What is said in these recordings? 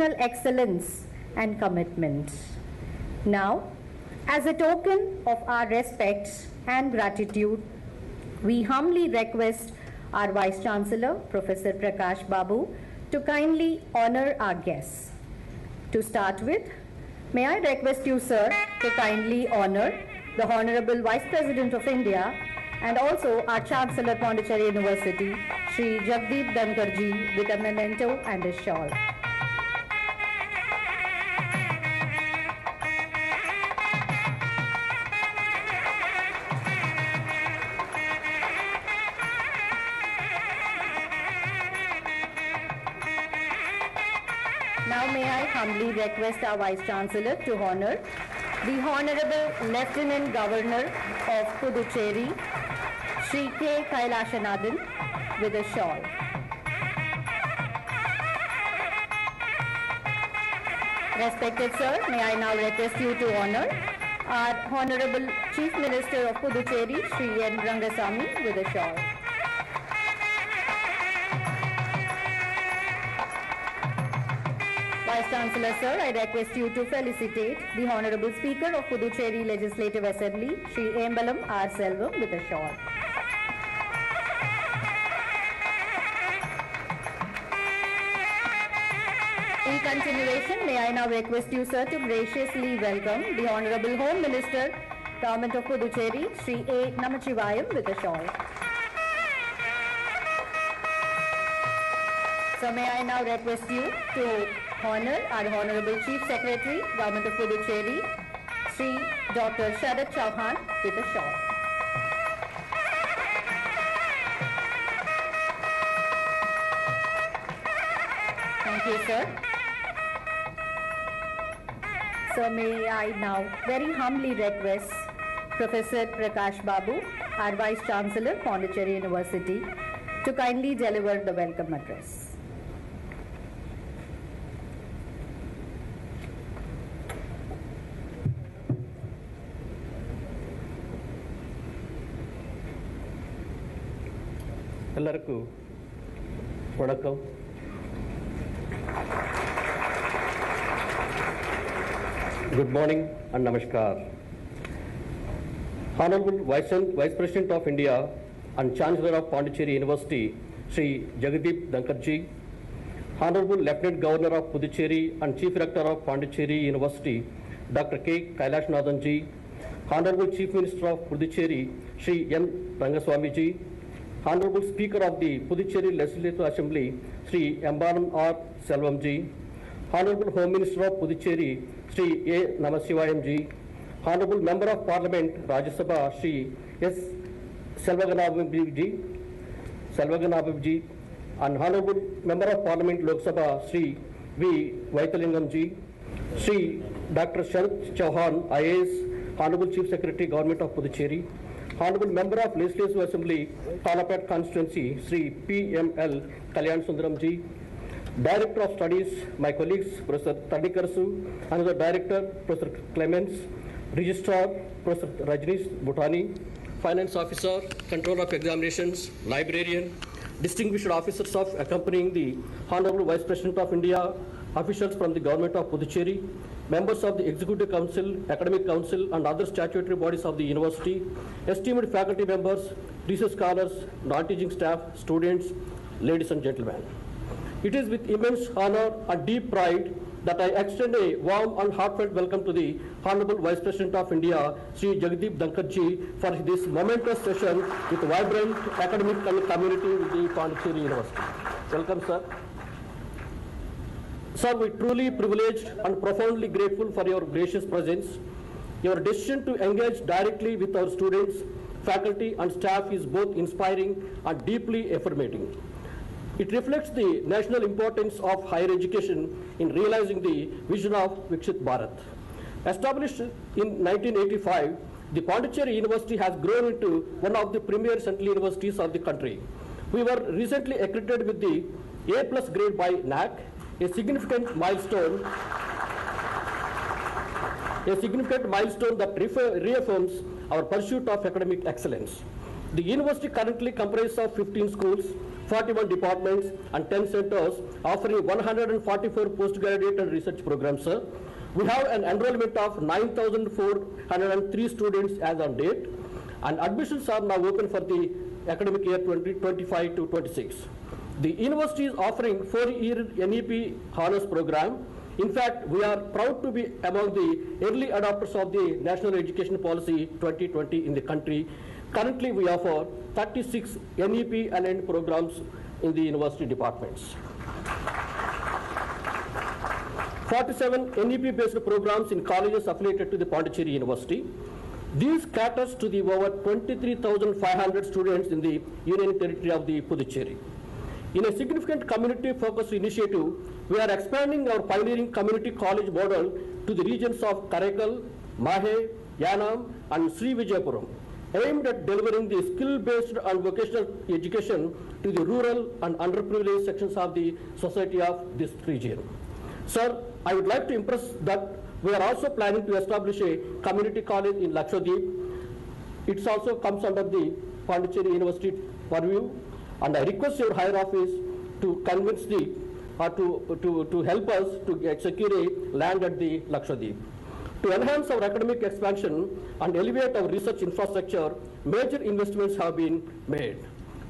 excellence and commitment. Now, as a token of our respect and gratitude, we humbly request our Vice Chancellor, Professor Prakash Babu, to kindly honor our guests. To start with, may I request you, sir, to kindly honor the Honorable Vice President of India and also our Chancellor, Pondicherry University, Shri Jagdeep Dhankhar ji, with a memento and a shawl. Now may I humbly request our Vice Chancellor to honor the Honorable Lieutenant Governor of Puducherry, Shri K. Kailashanathan, with a shawl. Respected sir, may I now request you to honor our Honorable Chief Minister of Puducherry, Shri N. Rangasamy, with a shawl. Vice Chancellor sir, I request you to felicitate the Honorable Speaker of Puducherry Legislative Assembly, Shri Embalam R. Selvam, with a shawl. In continuation, may I now request you, sir, to graciously welcome the Honorable Home Minister, Government of Puducherry, Shri A. Namachivayam, with a shawl. So may I now request you to honor our Honorable Chief Secretary, Government of Puducherry, Shri Dr. Sharad Chauhan, with a shawl. Thank you, sir. So may I now very humbly request Professor Prakash Babu, our Vice Chancellor, Pondicherry University, to kindly deliver the welcome address. ಎಲ್ಲರಿಗೂ ವಣಕಂ. Good morning and namaskar. Honorable Vice President of India and Chancellor of Pondicherry University, Shri Jagdeep Dhankhar ji, Honorable Lieutenant Governor of Puducherry and Chief Rector of Pondicherry University, Dr. K. Kailashanathan ji, Honorable Chief Minister of Puducherry, Shri N. Rangasamy ji, Honorable Speaker of the Puducherry Legislative Assembly, Shri Embalam R. Selvam ji, Honorable Home Minister of Puducherry, Shri A. Namachivayam ji, Honorable Member of Parliament, Rajya Sabha, Shri S. Selvaganabam ji, and Honorable Member of Parliament, Lok Sabha, Shri V. Vaithalingam ji, Shri Dr. Sharad Chauhan, IAS, Honorable Chief Secretary, Government of Puducherry, Honorable Member of Legislative Assembly, Talapat Constituency, Shri P.M.L. Kalyan Sundaram ji, Director of Studies, my colleagues, Professor Tadikarsu, another Director, Professor Clements, Registrar, Professor Rajnish Bhutani, Finance Officer, Controller of Examinations, Librarian, distinguished officers of accompanying the Honorable Vice President of India, officials from the Government of Puducherry, members of the Executive Council, Academic Council, and other statutory bodies of the university, esteemed faculty members, research scholars, non-teaching staff, students, ladies and gentlemen. It is with immense honor and deep pride that I extend a warm and heartfelt welcome to the Honorable Vice President of India, Shri Jagdeep Dhankhar ji, for this momentous session with vibrant academic community with the Pondicherry University. Welcome, sir. Sir, we are truly privileged and profoundly grateful for your gracious presence. Your decision to engage directly with our students, faculty and staff is both inspiring and deeply affirming. It reflects the national importance of higher education in realizing the vision of Viksit Bharat. Established in 1985, the Pondicherry University has grown into one of the premier central universities of the country. We were recently accredited with the A+ grade by NAC, a significant milestone that reaffirms our pursuit of academic excellence. The university currently comprises of 15 schools, 41 departments, and 10 centers, offering 144 postgraduate and research programs, sir. We have an enrollment of 9,403 students as on date, and admissions are now open for the academic year 2025 to 26. The university is offering 4-year NEP honors program. In fact, we are proud to be among the early adopters of the National Education Policy 2020 in the country. Currently, we offer 36 NEP aligned programs in the university departments. 47 NEP-based programs in colleges affiliated to the Pondicherry University. These caters to the over 23,500 students in the Union Territory of the Puducherry. In a significant community-focused initiative, we are expanding our pioneering community college model to the regions of Karaikal, Mahe, Yanam, and Sri Vijayapuram, aimed at delivering the skill-based and vocational education to the rural and underprivileged sections of the society of this region. Sir, I would like to impress that we are also planning to establish a community college in Lakshadweep. It also comes under the Pondicherry University purview, and I request your higher office to convince the to help us to secure a land at the Lakshadweep. To enhance our academic expansion and elevate our research infrastructure, major investments have been made.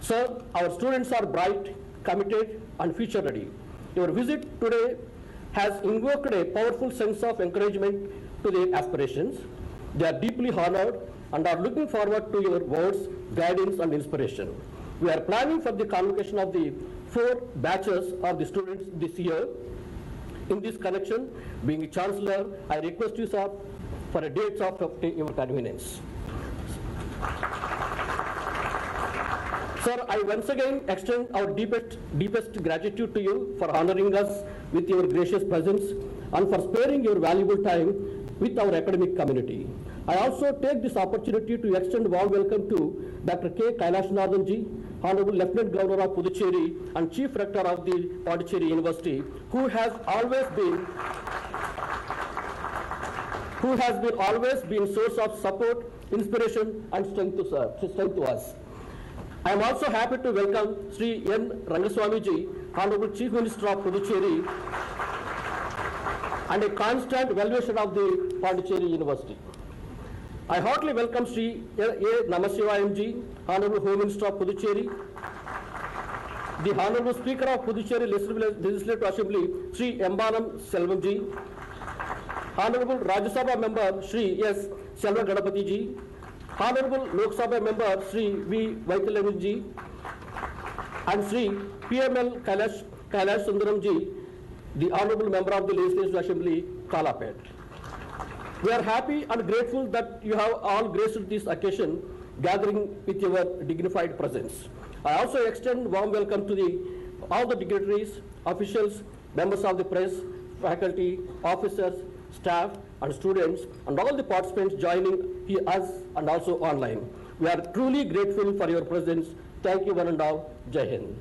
Sir, our students are bright, committed, and future ready. Your visit today has invoked a powerful sense of encouragement to their aspirations. They are deeply honored and are looking forward to your words, guidance, and inspiration. We are planning for the convocation of the 4 batches of the students this year. In this connection, being a chancellor, I request you, sir, for a date of your convenience. Sir, I once again extend our deepest gratitude to you for honoring us with your gracious presence and for sparing your valuable time with our academic community. I also take this opportunity to extend warm welcome to Dr. K. Kailashanathanji, Honorable Lieutenant Governor of Puducherry and Chief Rector of the Pondicherry University, who has always been source of support, inspiration, and strength to us. I am also happy to welcome Sri N. Rangaswamiji, Honorable Chief Minister of Puducherry, and a constant valuation of the Pondicherry University. I heartily welcome Sri A. Namasivayamji, Honorable Home Minister of Puducherry, the Honorable Speaker of Puducherry Legislative Assembly, Sri Embanam Selvanji, Honorable Rajya Sabha Member Sri S. Selva Ganapatiji, Honorable Lok Sabha Member Sri V. Vaithalingamji, and Sri PML Kailash Sundaramji, the Honorable Member of the Legislative Assembly, Kalapet. We are happy and grateful that you have all graced this occasion, gathering with your dignified presence. I also extend warm welcome to all the dignitaries, officials, members of the press, faculty, officers, staff, and students, and all the participants joining us and also online. We are truly grateful for your presence. Thank you one and all. Jai Hind.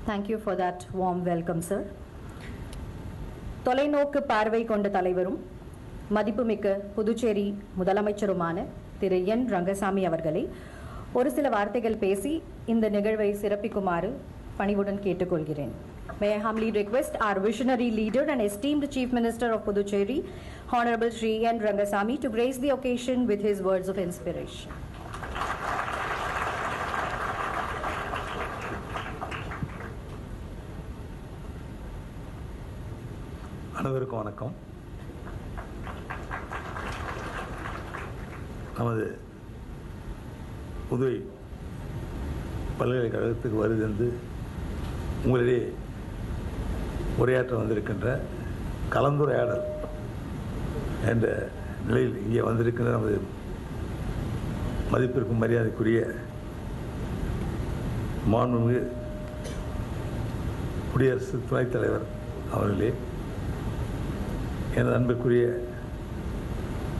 Thank you for that warm welcome, sir. தொலைநோக்கு பார்வை கொண்ட தலைவரும் மதிப்புமிக்க புதுச்சேரி முதலமைச்சருமான திரு என் ரங்கசாமி அவர்களை ஒரு சில வார்த்தைகள் பேசி இந்த நிகழ்வை சிறப்பிக்குமாறு பணிவுடன் கேட்டுக்கொள்கிறேன். May I humbly request our visionary leader and esteemed Chief Minister of Puducherry, Honorable Sri N. Rangasamy, to grace the occasion with his words of inspiration. அனைவருக்கும் வணக்கம். நமது புதுவை பல்கலைக்கழகத்துக்கு வருகின்ற உங்களிடையே உரையாற்ற வந்திருக்கின்ற கலந்துரையாடல் என்ற நிலையில் இங்கே வந்திருக்கின்ற நமது மதிப்பிற்கும் மரியாதைக்குரிய மாண்புமிகு குடியரசு துணைத் தலைவர் அவர்களே, எனது அன்பிற்குரிய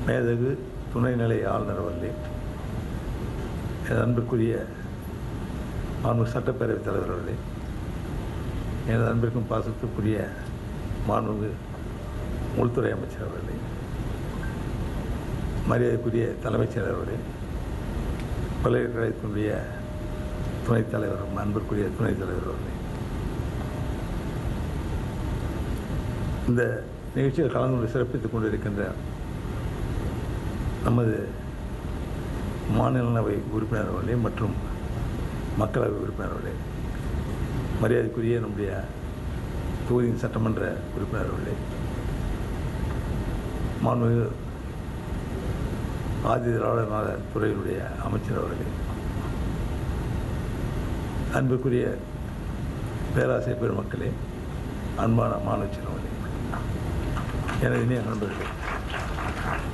மேதகு துணைநிலை ஆளுநர் அவர்களே, எனது அன்பிற்குரிய மாண்புமிகு சட்டப்பேரவைத் தலைவர் அவர்களே, எனது அன்பிற்கும் பாசத்துக்குரிய மாண்புமிகு உள்துறை அமைச்சர் அவர்களே, மரியாதைக்குரிய தலைமைச் செயலர் அவர்களே, பல்கலைக்கழகத்தினுடைய துணைத் தலைவர், அன்பிற்குரிய துணைத் தலைவர் அவர்களே, இந்த நிகழ்ச்சியில் கலந்து கொண்டு சிறப்பித்துக் கொண்டிருக்கின்ற நமது மாநிலங்களவை உறுப்பினர் அவர்களே மற்றும் மக்களவை உறுப்பினர் அவர்களே, மரியாதைக்குரிய நம்முடைய தொகுதியின் சட்டமன்ற உறுப்பினர் அவர்களே, மாண்புமிகு ஆதி திராவிடர் நல துறையினுடைய அமைச்சர் அவர்களே, அன்புக்குரிய பேராசிரியர் பெருமக்களே, அன்பான மாணவ செல்வங்களே, எனது இனிய நண்பர்களே,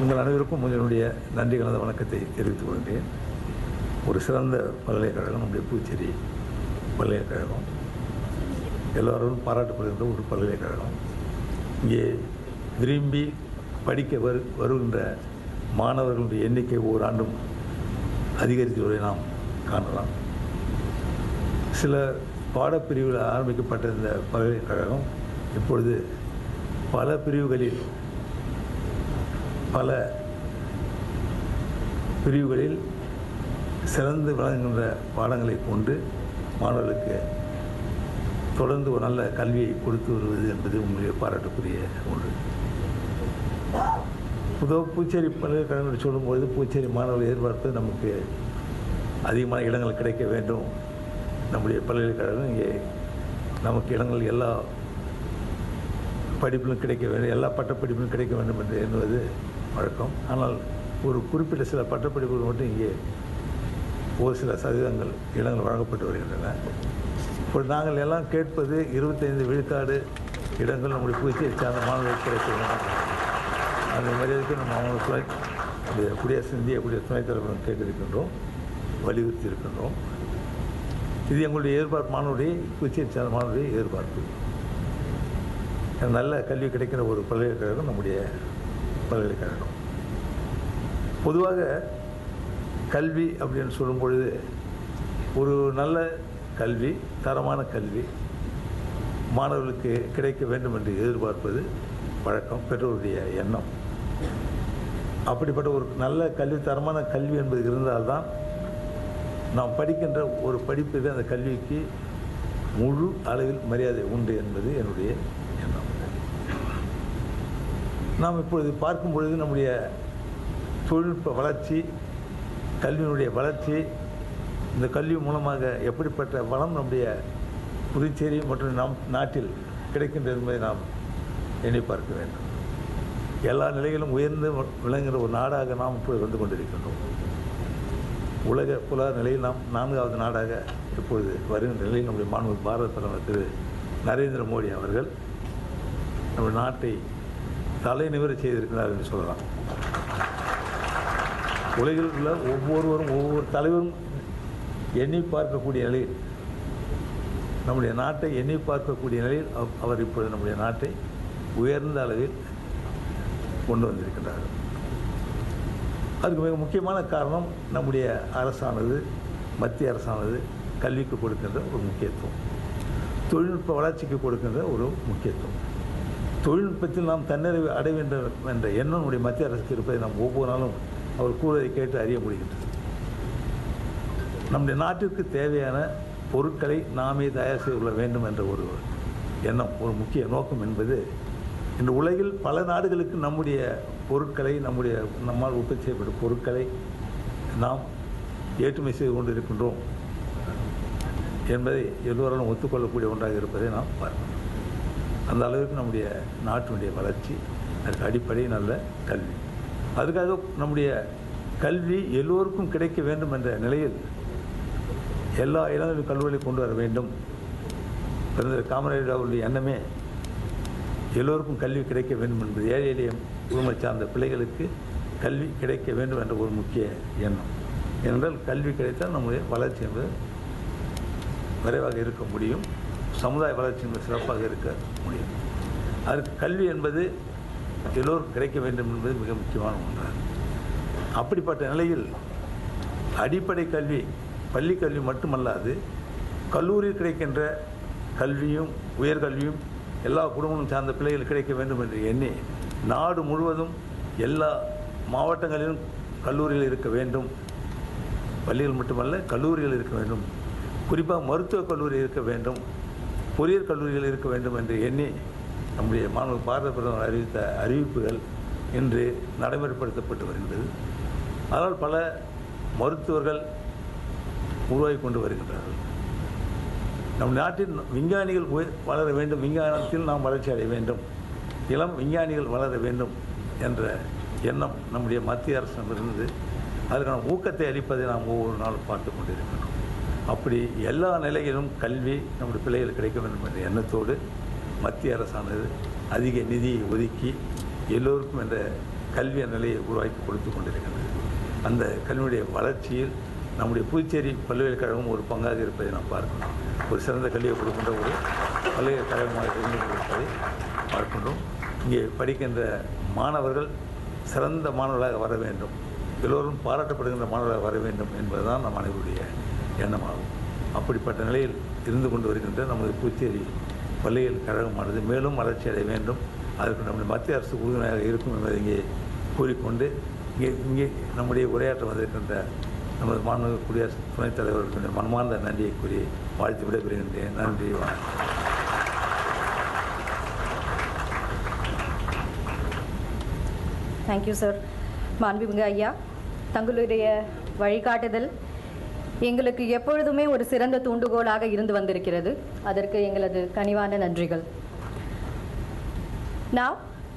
உங்கள் அனைவருக்கும் என்னுடைய நன்றி கலந்த வணக்கத்தை தெரிவித்துக் கொள்கிறேன். ஒரு சிறந்த பல்கலைக்கழகம் நம்முடைய புதுச்சேரி பல்கலைக்கழகம், எல்லோரும் பாராட்டப்படுகின்ற ஒரு பல்கலைக்கழகம். இங்கே விரும்பி படிக்க வருகின்ற மாணவர்களுடைய எண்ணிக்கை ஒவ்வொரு ஆண்டும் அதிகரித்து வருவதை நாம் காணலாம். சில பாடப்பிரிவுகள் ஆரம்பிக்கப்பட்ட இந்த பல்கலைக்கழகம் இப்பொழுது பல பிரிவுகளில் சிறந்து விளங்குகின்ற பாடங்களை கொண்டு மாணவர்களுக்கு தொடர்ந்து ஒரு நல்ல கல்வியை கொடுத்து வருவது என்பது உங்களுடைய பாராட்டுக்குரிய ஒன்று. புதுச்சேரி பல்கலைக்கழகம் சொல்லும்பொழுது புதுச்சேரி மாணவர்கள் எதிர்பார்ப்பது நமக்கு அதிகமான இடங்கள் கிடைக்க வேண்டும். நம்முடைய பல்கலைக்கழகம் இங்கே நமக்கு இடங்கள் எல்லா படிப்பிலும் கிடைக்க வேண்டும், எல்லா பட்டப்படிப்பிலும் கிடைக்க வேண்டும் என்று எண்ணுவது வழக்கம். ஆனால் ஒரு குறிப்பிட்ட சில பட்டப்படிப்புகள் மட்டும் இங்கே ஒரு சில சதவீதங்கள் இடங்கள் வழங்கப்பட்டு வருகின்றன. இப்போ நாங்கள் எல்லாம் கேட்பது 25 விழுக்காடு இடங்கள் நம்முடைய புதுச்சேரி சார்ந்த மாணவர்களுக்கு கிடைக்க வேண்டும். அந்த மரியாதைக்கு நம்ம அவங்களுக்கு இந்திய குடியரசு துணைத் தலைவரும் கேட்டிருக்கின்றோம், வலியுறுத்தி இருக்கின்றோம். இது எங்களுடைய எதிர்பார்ப்பு, மாணவருடைய புதுச்சேரி சார்ந்த மாணவருடைய எதிர்பார்ப்பு. நல்ல கல்வி கிடைக்கிற ஒரு பல்கலைக்கழகம் நம்முடைய பல்கலைக்கழகம். பொதுவாக கல்வி அப்படின்னு சொல்லும் பொழுது ஒரு நல்ல கல்வி, தரமான கல்வி மாணவர்களுக்கு கிடைக்க வேண்டும் என்று எதிர்பார்ப்பது வழக்கம், பெற்றோருடைய எண்ணம். அப்படிப்பட்ட ஒரு நல்ல கல்வி, தரமான கல்வி என்பது இருந்தால்தான் நாம் படிக்கின்ற ஒரு படிப்பில் அந்த கல்விக்கு முழு அளவில் மரியாதை உண்டு என்பது என்னுடைய எண்ணம். நாம் இப்பொழுது பார்க்கும் பொழுது நம்முடைய தொழில்நுட்ப வளர்ச்சி, கல்வியினுடைய வளர்ச்சி, இந்த கல்வி மூலமாக எப்படிப்பட்ட வளம் நம்முடைய புதுச்சேரி மற்றும் நம் நாட்டில் கிடைக்கின்றது என்பதை நாம் எண்ணி பார்க்க வேண்டும். எல்லா நிலையிலும் உயர்ந்து விளங்குகிற ஒரு நாடாக நாம் இப்பொழுது வந்து கொண்டிருக்கின்றோம். உலக புல நிலையில் நாம் 4வது நாடாக இப்பொழுது வருகின்ற நிலையில் நம்முடைய மாண்புமிகு பாரத பிரதமர் திரு நரேந்திர மோடி அவர்கள் நம்முடைய நாட்டை தலைநிமிர செய்திருக்கிறார் என்று சொல்லலாம். உலகில் உள்ள ஒவ்வொருவரும், ஒவ்வொரு தலைவரும் எண்ணி பார்க்கக்கூடிய நிலையில், நம்முடைய நாட்டை எண்ணி பார்க்கக்கூடிய நிலையில் அவர் இப்பொழுது நம்முடைய நாட்டை உயர்ந்த அளவில் கொண்டு வந்திருக்கிறார்கள். அதுக்கு மிக முக்கியமான காரணம் நம்முடைய அரசானது, மத்திய அரசானது கல்விக்கு கொடுக்கின்ற ஒரு முக்கியத்துவம், தொழில்நுட்ப வளர்ச்சிக்கு கொடுக்கின்ற ஒரு முக்கியத்துவம். தொழில்நுட்பத்தில் நாம் தன்னிறைவு அடைய வேண்டும் என்ற எண்ணம் நம்முடைய மத்திய அரசுக்கு இருப்பதை நாம் ஒவ்வொரு நாளும் அவர் கூறுவதை கேட்டு அறிய முடிகின்றது. நம்முடைய நாட்டிற்கு தேவையான பொருட்களை நாமே தயார் செய்து கொள்ள வேண்டும் என்ற ஒரு எண்ணம், ஒரு முக்கிய நோக்கம் என்பது இந்த உலகில் பல நாடுகளுக்கு நம்முடைய பொருட்களை, நம்மால் உற்பத்தி செய்யப்பட்ட பொருட்களை நாம் ஏற்றுமதி செய்து கொண்டு இருக்கின்றோம் என்பதை எல்லோராலும் ஒத்துக்கொள்ளக்கூடிய ஒன்றாக இருப்பதை நாம் பார்க்கிறோம். அந்த அளவுக்கு நம்முடைய நாட்டினுடைய வளர்ச்சி, அதற்கு அடிப்படை நல்ல கல்வி. அதுக்காக நம்முடைய கல்வி எல்லோருக்கும் கிடைக்க வேண்டும் என்ற நிலையில் எல்லா இளநிலை கல்லூரிகளை கொண்டு வர வேண்டும். பெருந்தர் காமராஜர் அவருடைய எண்ணமே எல்லோருக்கும் கல்வி கிடைக்க வேண்டும் என்பது, ஏழை எளிய குடும்பத்தை சார்ந்த பிள்ளைகளுக்கு கல்வி கிடைக்க வேண்டும் என்ற ஒரு முக்கிய எண்ணம். ஏனென்றால் கல்வி கிடைத்தால் நம்முடைய வளர்ச்சி என்பது விரைவாக இருக்க முடியும், சமுதாய வளர்ச்சி என்பது சிறப்பாக இருக்க முடியும். அதற்கு கல்வி என்பது எல்லோருக்கும் கிடைக்க வேண்டும் என்பது மிக முக்கியமான ஒன்றாகும். அப்படிப்பட்ட நிலையில் அடிப்படை கல்வி, பள்ளி கல்வி மட்டுமல்லாது கல்லூரியில் கிடைக்கின்ற கல்வியும் உயர்கல்வியும் எல்லா குடும்பங்களும் சார்ந்த பிள்ளைகள் கிடைக்க வேண்டும் என்று எண்ணி நாடு முழுவதும் எல்லா மாவட்டங்களிலும் கல்லூரிகள் இருக்க வேண்டும், பள்ளிகள் மட்டுமல்ல கல்லூரிகள் இருக்க வேண்டும், குறிப்பாக மருத்துவக் கல்லூரி இருக்க வேண்டும், பொறியியல் கல்லூரிகள் இருக்க வேண்டும் என்று எண்ணி நம்முடைய மாண்பு பாரத பிரதமர் அறிவித்த அறிவிப்புகள் இன்று நடைமுறைப்படுத்தப்பட்டு வருகின்றது. அதனால் பல மருத்துவர்கள் உருவாகி கொண்டு வருகின்றார்கள். நம் நாட்டின் விஞ்ஞானிகள் வளர வேண்டும், விஞ்ஞானத்தில் நாம் வளர்ச்சி அடைய வேண்டும், இளம் விஞ்ஞானிகள் வளர வேண்டும் என்ற எண்ணம் நம்முடைய மத்திய அரசிடமிருந்து அதற்கான ஊக்கத்தை அளிப்பதை நாம் ஒவ்வொரு நாளும் பார்த்து கொண்டிருக்கிறோம். அப்படி எல்லா நிலையிலும் கல்வி நம்முடைய பிள்ளைகள் கிடைக்க வேண்டும் என்ற எண்ணத்தோடு மத்திய அரசானது அதிக நிதியை ஒதுக்கி எல்லோருக்கும் என்ற கல்வி நிலையை உருவாக்கி கொடுத்து கொண்டிருக்கிறது. அந்த கல்வியுடைய வளர்ச்சியில் நம்முடைய புதுச்சேரி பல்கலைக்கழகம் ஒரு பங்காக இருப்பதை நாம் பார்க்கிறோம். ஒரு சிறந்த கல்வியை கொடுக்கின்ற ஒரு பல்கலைக்கழகமாக இருந்து கொண்டிருப்பதை பார்க்கின்றோம். இங்கே படிக்கின்ற மாணவர்கள் சிறந்த மாணவர்களாக வர வேண்டும், எல்லோரும் பாராட்டப்படுகின்ற மாணவர்களாக வர வேண்டும் என்பதுதான் நம் அனைவருடைய எண்ணமாகும். அப்படிப்பட்ட நிலையில் இருந்து கொண்டு வருகின்ற நமது புதுச்சேரி பல்கலைக்கழகமானது மேலும் வளர்ச்சி அடைய வேண்டும், அதற்கு நம்முடைய மத்திய அரசு உறுதுணையாக இருக்கும் என்பதை இங்கே கூறிக்கொண்டு இங்கே நம்முடைய உரையாற்ற வந்திருக்கின்ற நமது மாண்புமிகு குடியரசு துணைத் தலைவர்களுடைய மனமார்ந்த நன்றியை கூறி வாழ்த்து விடைபெறுகின்றேன். நன்றி, வணக்கம். Thank you sir. மாண்புமிகு ஐயா, தங்களுடைய வழிகாட்டுதல் எங்களுக்கு எப்பொழுதுமே ஒரு சிறந்த தூண்டுகோலாக இருந்து வந்திருக்கிறது. அதற்கு எங்களது கனிவான நன்றிகள். Now,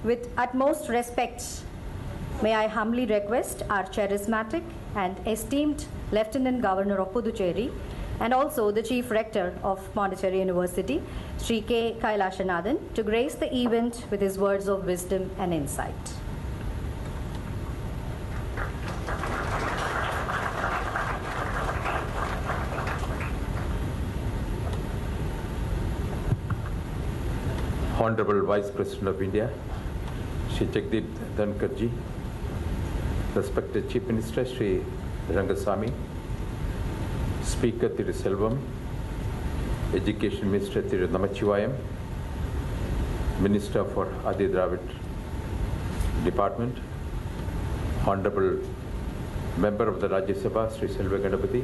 with utmost respect, may I humbly request our charismatic and esteemed Lieutenant Governor of Puducherry and also the Chief Rector of Pondicherry University, Sri K. Kailashanathan, to grace the event with his words of wisdom and insight. Honorable Vice President of India, Sri Jagdeep Dhankhar ji, respected Chief Minister Sri Rangasamy, Speaker Thiru Selvam, Education Minister Thiru Namachivayam, Minister for Adi Dravid Department, Honorable Member of the Rajya Sabha Sri Selva Ganapati,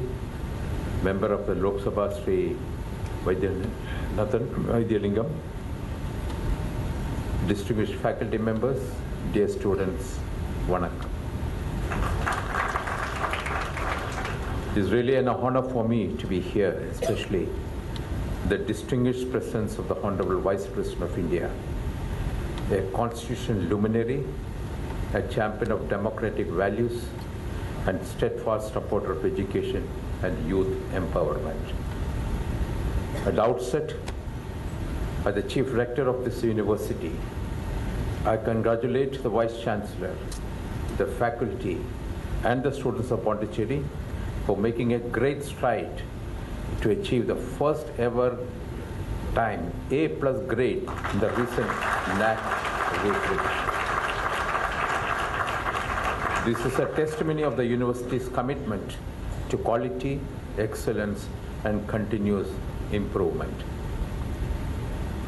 Member of the Lok Sabha Sri Vaidyanathan, distinguished faculty members, dear students, Vanakkam. It is really an honor for me to be here, especially the distinguished presence of the Honorable Vice President of India, a constitutional luminary, a champion of democratic values, and steadfast supporter of education and youth empowerment. At the outset, as the Chief Rector of this university, I congratulate the Vice Chancellor, the faculty, and the students of Pondicherry for making a great stride to achieve the first ever time A+ grade in the recent NAC revision. This is a testimony of the university's commitment to quality, excellence, and continuous improvement.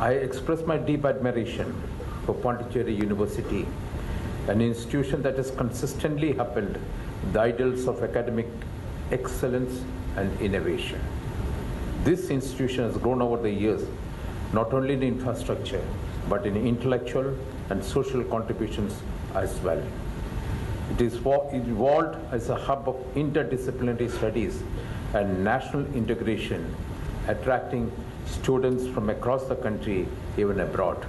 I express my deep admiration for Pondicherry University, an institution that has consistently upheld the ideals of academic excellence and innovation. This institution has grown over the years, not only in infrastructure, but in intellectual and social contributions as well. It is evolved as a hub of interdisciplinary studies and national integration, attracting students from across the country, even abroad.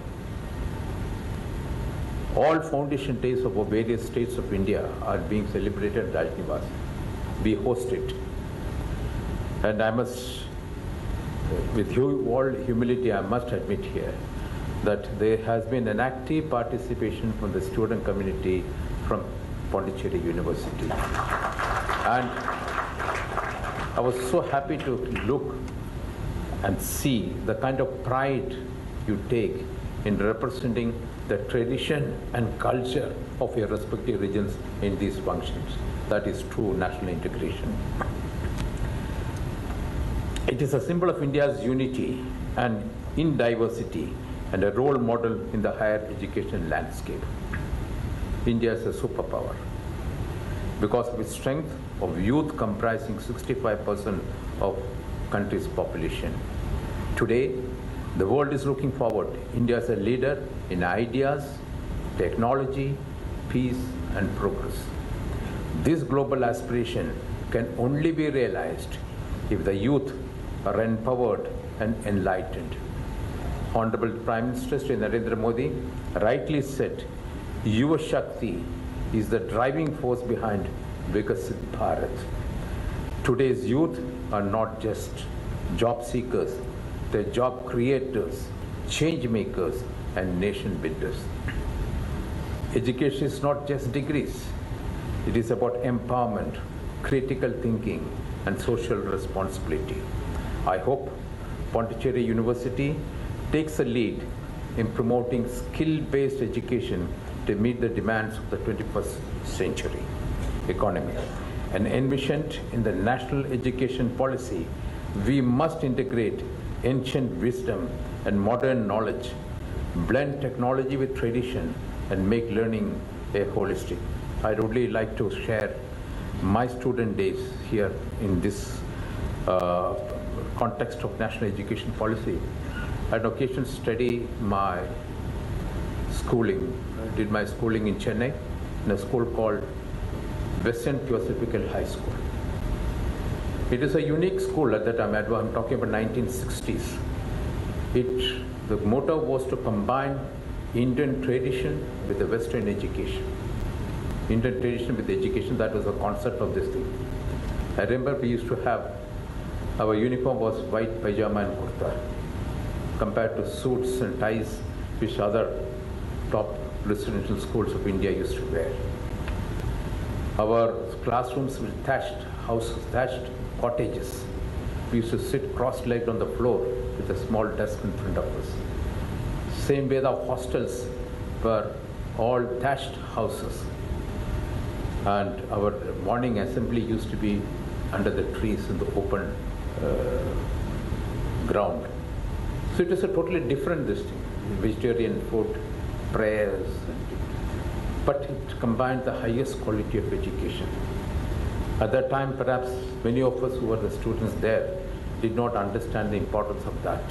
All foundation days of various states of India are being celebrated at Rajya. We host it. And I must, with all humility, I must admit here that there has been an active participation from the student community from Pondicherry University. And I was so happy to look and see the kind of pride you take in representing the tradition and culture of your respective regions in these functions. That is true national integration. It is a symbol of India's unity, and in diversity, and a role model in the higher education landscape. India is a superpower because of its strength of youth comprising 65% of country's population. Today, the world is looking forward. India is a leader in ideas, technology, peace, and progress. This global aspiration can only be realized if the youth are empowered and enlightened. Honorable Prime Minister Shri Narendra Modi rightly said, Yuva Shakti is the driving force behind Vikasit Bharat. Today's youth are not just job seekers, they're job creators, change makers, and nation builders. Education is not just degrees. It is about empowerment, critical thinking, and social responsibility. I hope Pondicherry University takes a lead in promoting skill-based education to meet the demands of the 21st century economy. And envisioned in the national education policy, we must integrate ancient wisdom and modern knowledge, blend technology with tradition, and make learning a holistic. I'd really like to share my student days here in this context of national education policy. I had occasion to study my schooling. I did my schooling in Chennai in a school called Western Theosophical High School. It is a unique school at that time. I'm talking about 1960s. The motto was to combine Indian tradition with the Western education. Indian tradition with education, that was the concept of this thing. I remember we used to have, our uniform was white pajama and kurta, compared to suits and ties which other top residential schools of India used to wear. Our classrooms were thatched houses, thatched cottages. We used to sit cross-legged on the floor with a small desk in front of us. Same way the hostels were all thatched houses. And our morning assembly used to be under the trees in the open ground. So it was a totally different this thing, vegetarian food, prayers, but it combined the highest quality of education. At that time, perhaps many of us who were the students there did not understand the importance of that.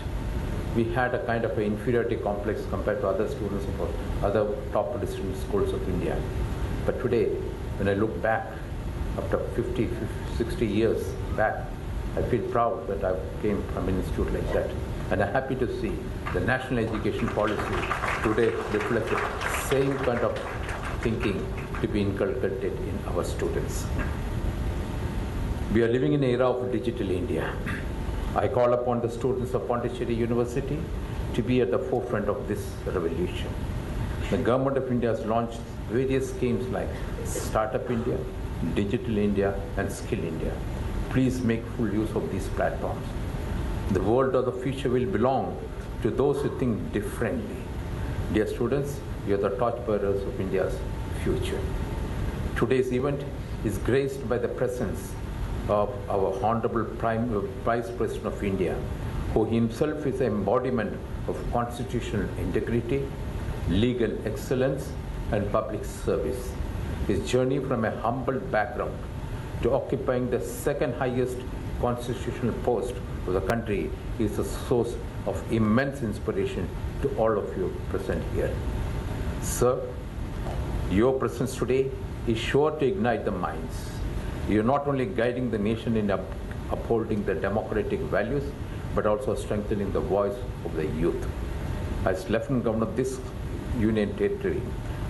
We had a kind of an inferiority complex compared to other students of other top residential schools of India. But today, when I look back, after 50, 60 years back, I feel proud that I came from an institute like that. And I'm happy to see the national education policy today reflects the same kind of thinking to be inculcated in our students. We are living in an era of digital India. I call upon the students of Pondicherry University to be at the forefront of this revolution. The Government of India has launched various schemes like Startup India, Digital India, and Skill India. Please make full use of these platforms. The world of the future will belong to those who think differently. Dear students, you are the torchbearers of India's future. Today's event is graced by the presence of our Honorable Vice President of India, who himself is an embodiment of constitutional integrity, legal excellence, and public service. His journey from a humble background to occupying the second highest constitutional post of the country is a source of immense inspiration to all of you present here. Sir, your presence today is sure to ignite the minds. You are not only guiding the nation in upholding the democratic values, but also strengthening the voice of the youth. As Lieutenant Governor of this Union Territory,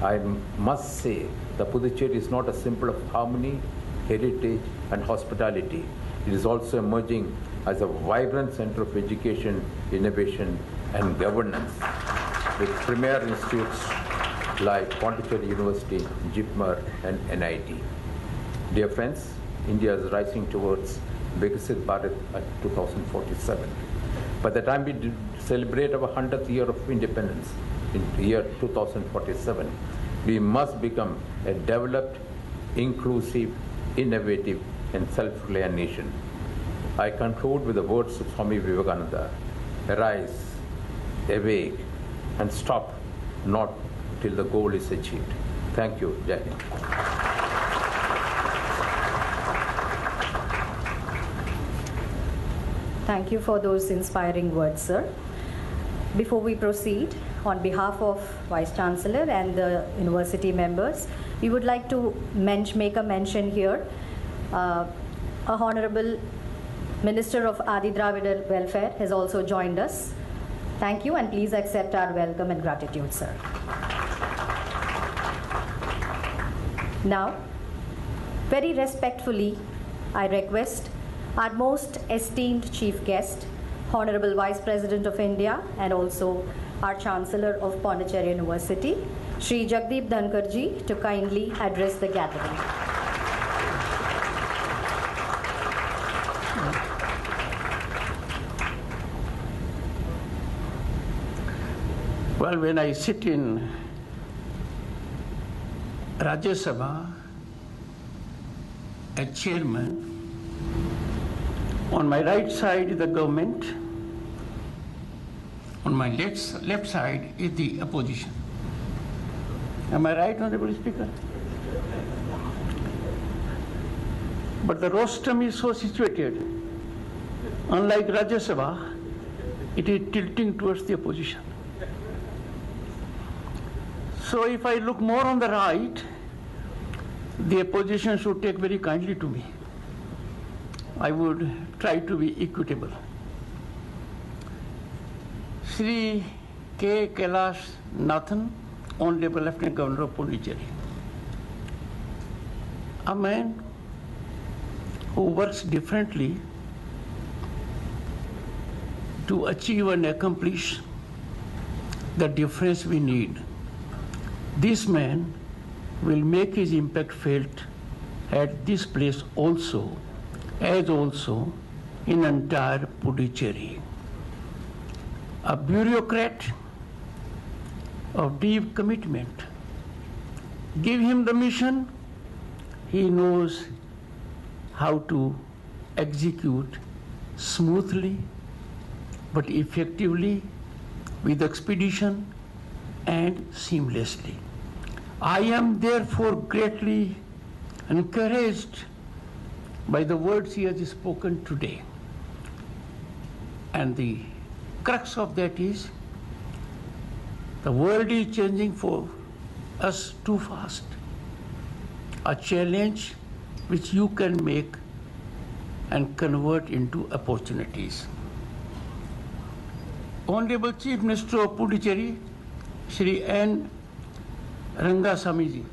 I must say that Puducherry is not a symbol of harmony, heritage, and hospitality. It is also emerging as a vibrant center of education, innovation, and governance, with premier institutes like Pondicherry University, JIPMER, and NIT. Dear friends, India is rising towards Vikasit Bharat at 2047. By the time we celebrate our 100th year of independence in the year 2047, we must become a developed, inclusive, innovative, and self-reliant nation. I conclude with the words of Swami Vivekananda: arise, awake, and stop not till the goal is achieved. Thank you, Jagdeep. Thank you for those inspiring words, sir. Before we proceed, on behalf of Vice Chancellor and the university members, we would like to make a mention here. A Honorable Minister of Adi Dravidar Welfare has also joined us. Thank you, and please accept our welcome and gratitude, sir. Now, very respectfully, I request our most esteemed chief guest, Honorable Vice President of India and also our Chancellor of Pondicherry University, Shri Jagdeep Dhankhar ji, to kindly address the gathering. Well, when I sit in Rajya Sabha as chairman, on my right side is the government, on my left side is the opposition. Am I right, Honorable Speaker? But the rostrum is so situated, unlike Rajya Sabha, it is tilting towards the opposition. So if I look more on the right, the opposition should take very kindly to me. I would try to be equitable. Shri K. Kailash Nathan, Honorable Lieutenant Governor of Pondicherry, a man who works differently to achieve and accomplish the difference we need. This man will make his impact felt at this place also, as also in entire Puducherry. A bureaucrat of deep commitment. Give him the mission, he knows how to execute smoothly but effectively, with expedition and seamlessly. I am therefore greatly encouraged by the words he has spoken today. And the crux of that is, the world is changing for us too fast. A challenge which you can make and convert into opportunities. Honorable Chief Minister of Puducherry, Shri N. Rangasamiji.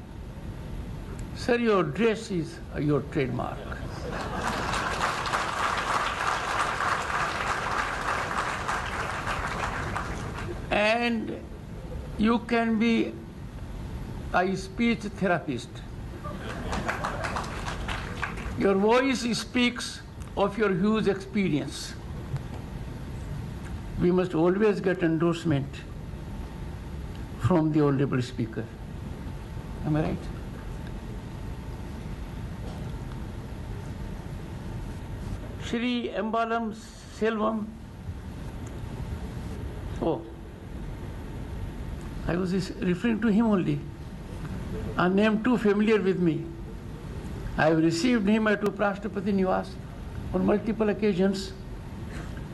Sir, your dress is your trademark. And you can be a speech therapist. Your voice speaks of your huge experience. We must always get endorsement from the Honorable Speaker. Am I right? Shri Embalam Selvam. Oh, I was referring to him only. A name too familiar with me. I have received him at Uprashtrapati Niwas on multiple occasions.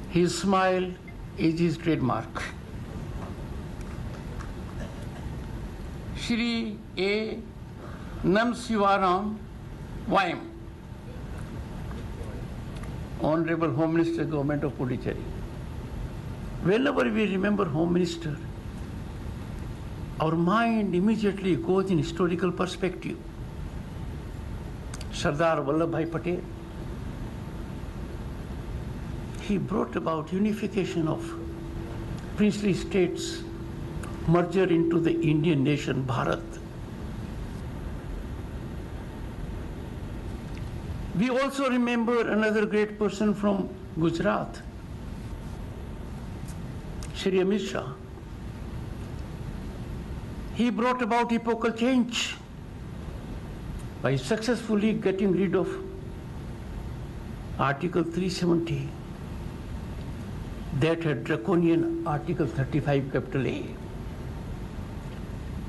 His smile is his trademark. Shri A. Namsivaram Vaim, Honorable Home Minister, Government of Puducherry. Whenever we remember Home Minister, our mind immediately goes in historical perspective. Sardar Vallabhbhai Patel, he brought about unification of princely states, merger into the Indian nation, Bharat. We also remember another great person from Gujarat, Shri Amit Shah. He brought about epochal change by successfully getting rid of Article 370 that had draconian Article 35 capital A.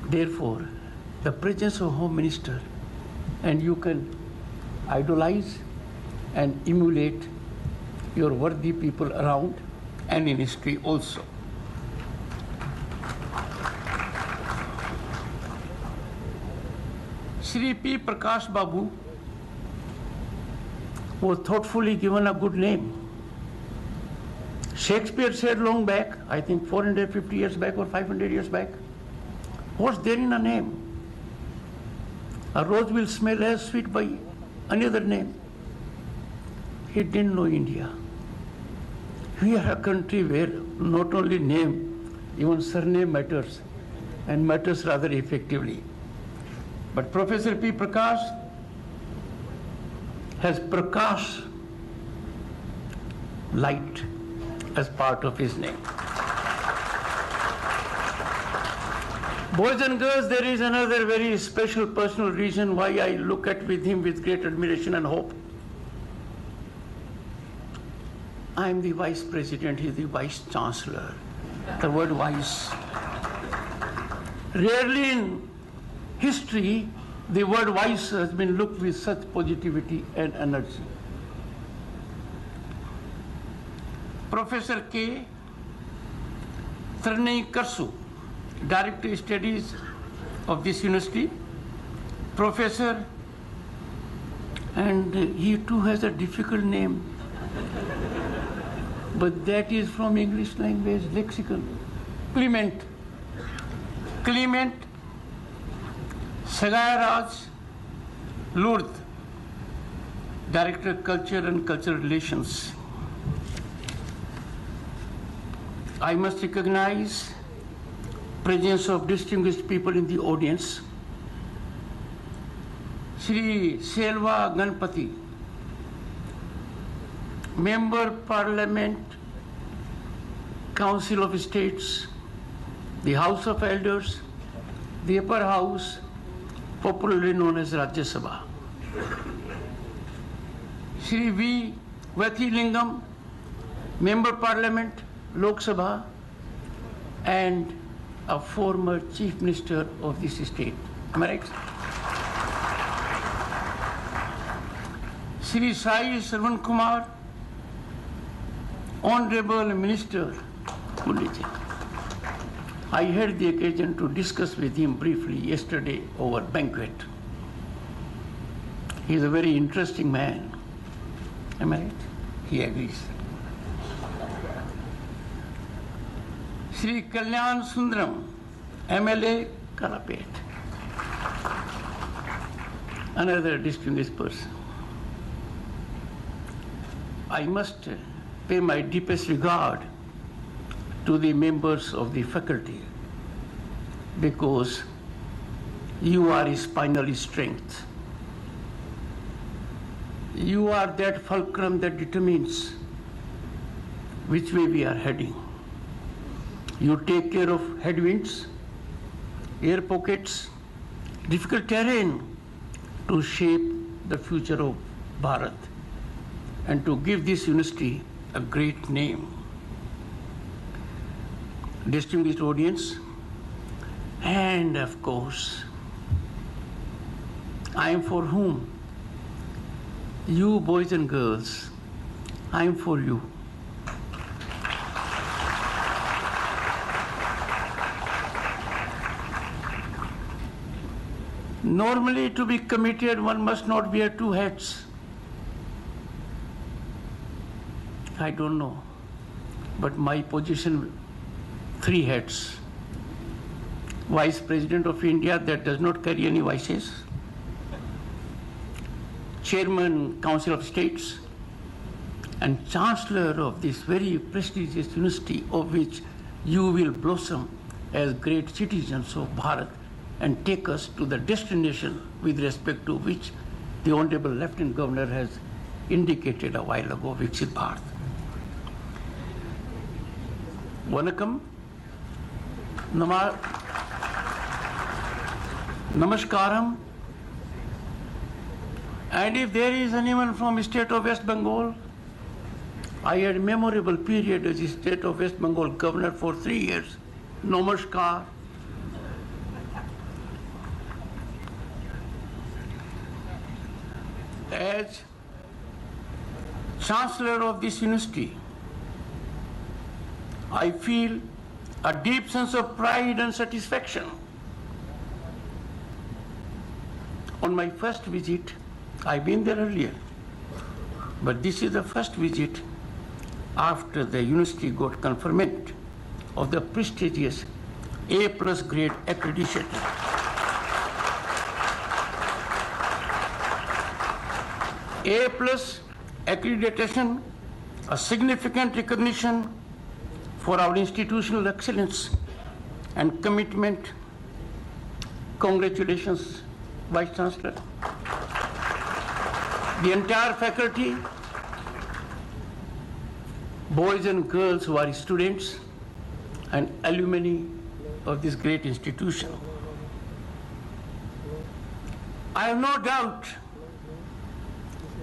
Therefore, the presence of Home Minister, and you can idolize and emulate your worthy people around and in history also. Shri P. Prakash Babu was thoughtfully given a good name. Shakespeare said long back, I think 450 years back or 500 years back, what's there in a name? A rose will smell as sweet by another name. He didn't know India. We are a country where not only name, even surname matters, and matters rather effectively. But Professor P. Prakash has Prakash, light, as part of his name. Boys and girls, there is another very special personal reason why I look at with him with great admiration and hope. I am the Vice President, he is the Vice Chancellor. The word vice. Rarely in history, the word vice has been looked with such positivity and energy. Professor K. Tharnai Karsu, Director of Studies of this university, professor, and he too has a difficult name, but that is from English language lexicon. Clement Sagayaraj Lourdes, Director of Culture and Cultural Relations. I must recognize presence of distinguished people in the audience. Shri Selva Ganpati, Member Parliament, Council of States, the House of Elders, the Upper House, popularly known as Rajya Sabha. Shri V. Vathilingam, Member Parliament, Lok Sabha, and a former Chief Minister of this state. Am I right? Shri Sai Sarvan Kumar, Honorable Minister Pondicherry. I had the occasion to discuss with him briefly yesterday over banquet. He is a very interesting man. Am I right? He agrees. Shri Kalyan Sundaram, MLA Kalapet, another distinguished person. I must pay my deepest regard to the members of the faculty because you are his spinal strength. You are that fulcrum that determines which way we are heading. You take care of headwinds, air pockets, difficult terrain to shape the future of Bharat and to give this university a great name. Distinguished audience, and of course, I am for whom? You boys and girls, I am for you. Normally, to be committed, one must not wear two hats. I don't know, but my position, 3 hats. Vice President of India, that does not carry any vices. Chairman, Council of States, and Chancellor of this very prestigious university of which you will blossom as great citizens of Bharat and take us to the destination with respect to which the Honorable Lieutenant Governor has indicated a while ago, Viksit Bharat. Vanakkam, Namaskaram, and if there is anyone from the state of West Bengal, I had a memorable period as the state of West Bengal governor for 3 years. Namaskar. as Chancellor of this university, I feel a deep sense of pride and satisfaction. On my first visit, I've been there earlier, but this is the first visit after the university got conferment of the prestigious A+ grade accreditation. A+ accreditation, a significant recognition for our institutional excellence and commitment. Congratulations, Vice Chancellor. The entire faculty, boys and girls who are students and alumni of this great institution. I have no doubt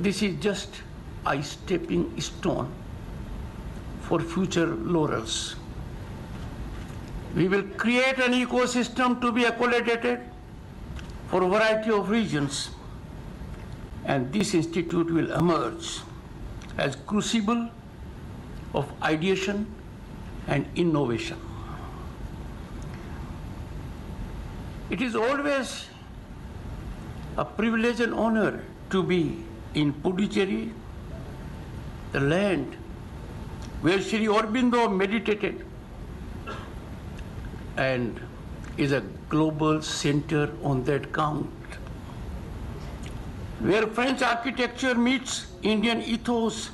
this is just a stepping stone for future laurels. We will create an ecosystem to be accommodated for a variety of reasons, and this institute will emerge as crucible of ideation and innovation. It is always a privilege and honor to be in Puducherry, the land where Sri Aurobindo meditated and is a global center on that count, where French architecture meets Indian ethos,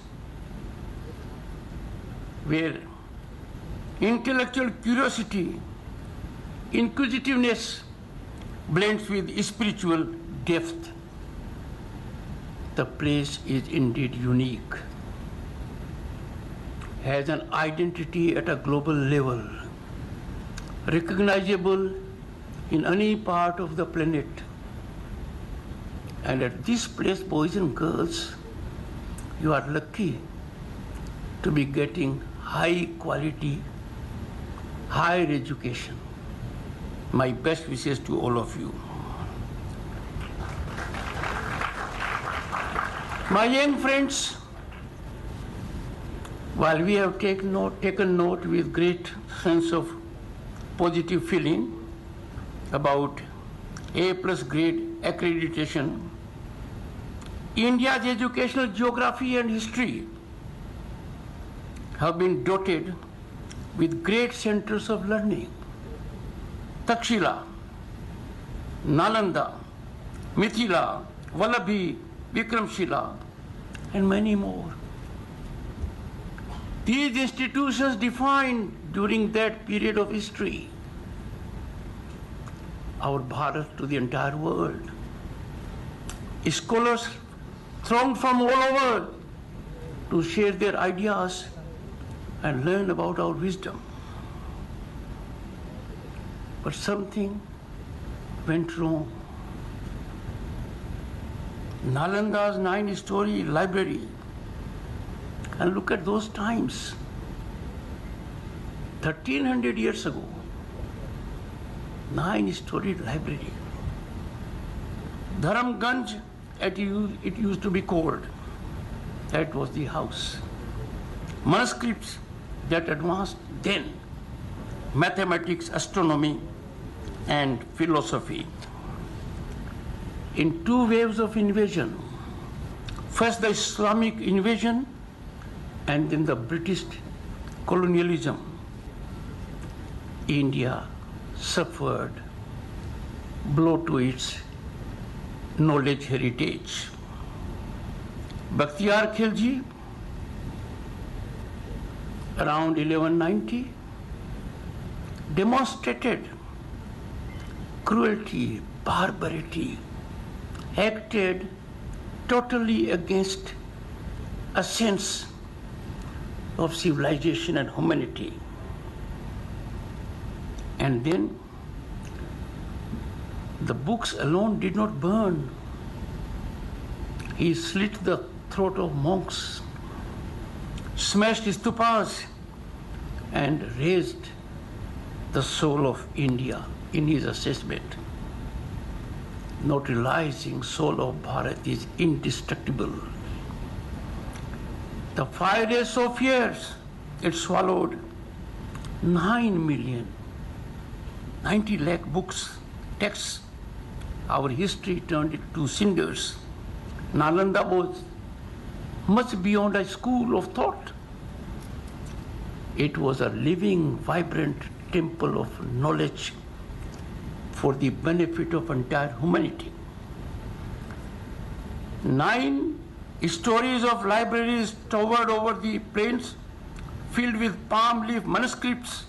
where intellectual curiosity, inquisitiveness blends with spiritual depth. The place is indeed unique, has an identity at a global level, recognizable in any part of the planet. And at this place, boys and girls, you are lucky to be getting high quality, higher education. My best wishes to all of you. My young friends, while we have taken note with great sense of positive feeling about A+ grade accreditation, India's educational geography and history have been dotted with great centers of learning. Takshila, Nalanda, Mithila, Vallabhi, Vikramshila, and many more. These institutions defined during that period of history our Bharat to the entire world. Scholars thronged from all over to share their ideas and learn about our wisdom. But something went wrong. Nalanda's 9-story library, and look at those times, 1300 years ago, 9-story library. Dharamganj, it used to be called. That was the house. Manuscripts that advanced then, mathematics, astronomy, and philosophy. In two waves of invasion, first the Islamic invasion and then the British colonialism, India suffered blow to its knowledge heritage. Bakhtiyar Khilji, around 1190, demonstrated cruelty, barbarity, acted totally against a sense of civilization and humanity. And then the books alone did not burn. He slit the throat of monks, smashed stupas, and raised the soul of India in his assessment. not realizing soul of Bharat is indestructible. The 5 days of years, it swallowed 9 million, 90 lakh books, texts. Our history turned it to cinders. Nalanda was much beyond a school of thought. It was a living, vibrant temple of knowledge for the benefit of entire humanity. 9 stories of libraries towered over the plains, filled with palm leaf manuscripts.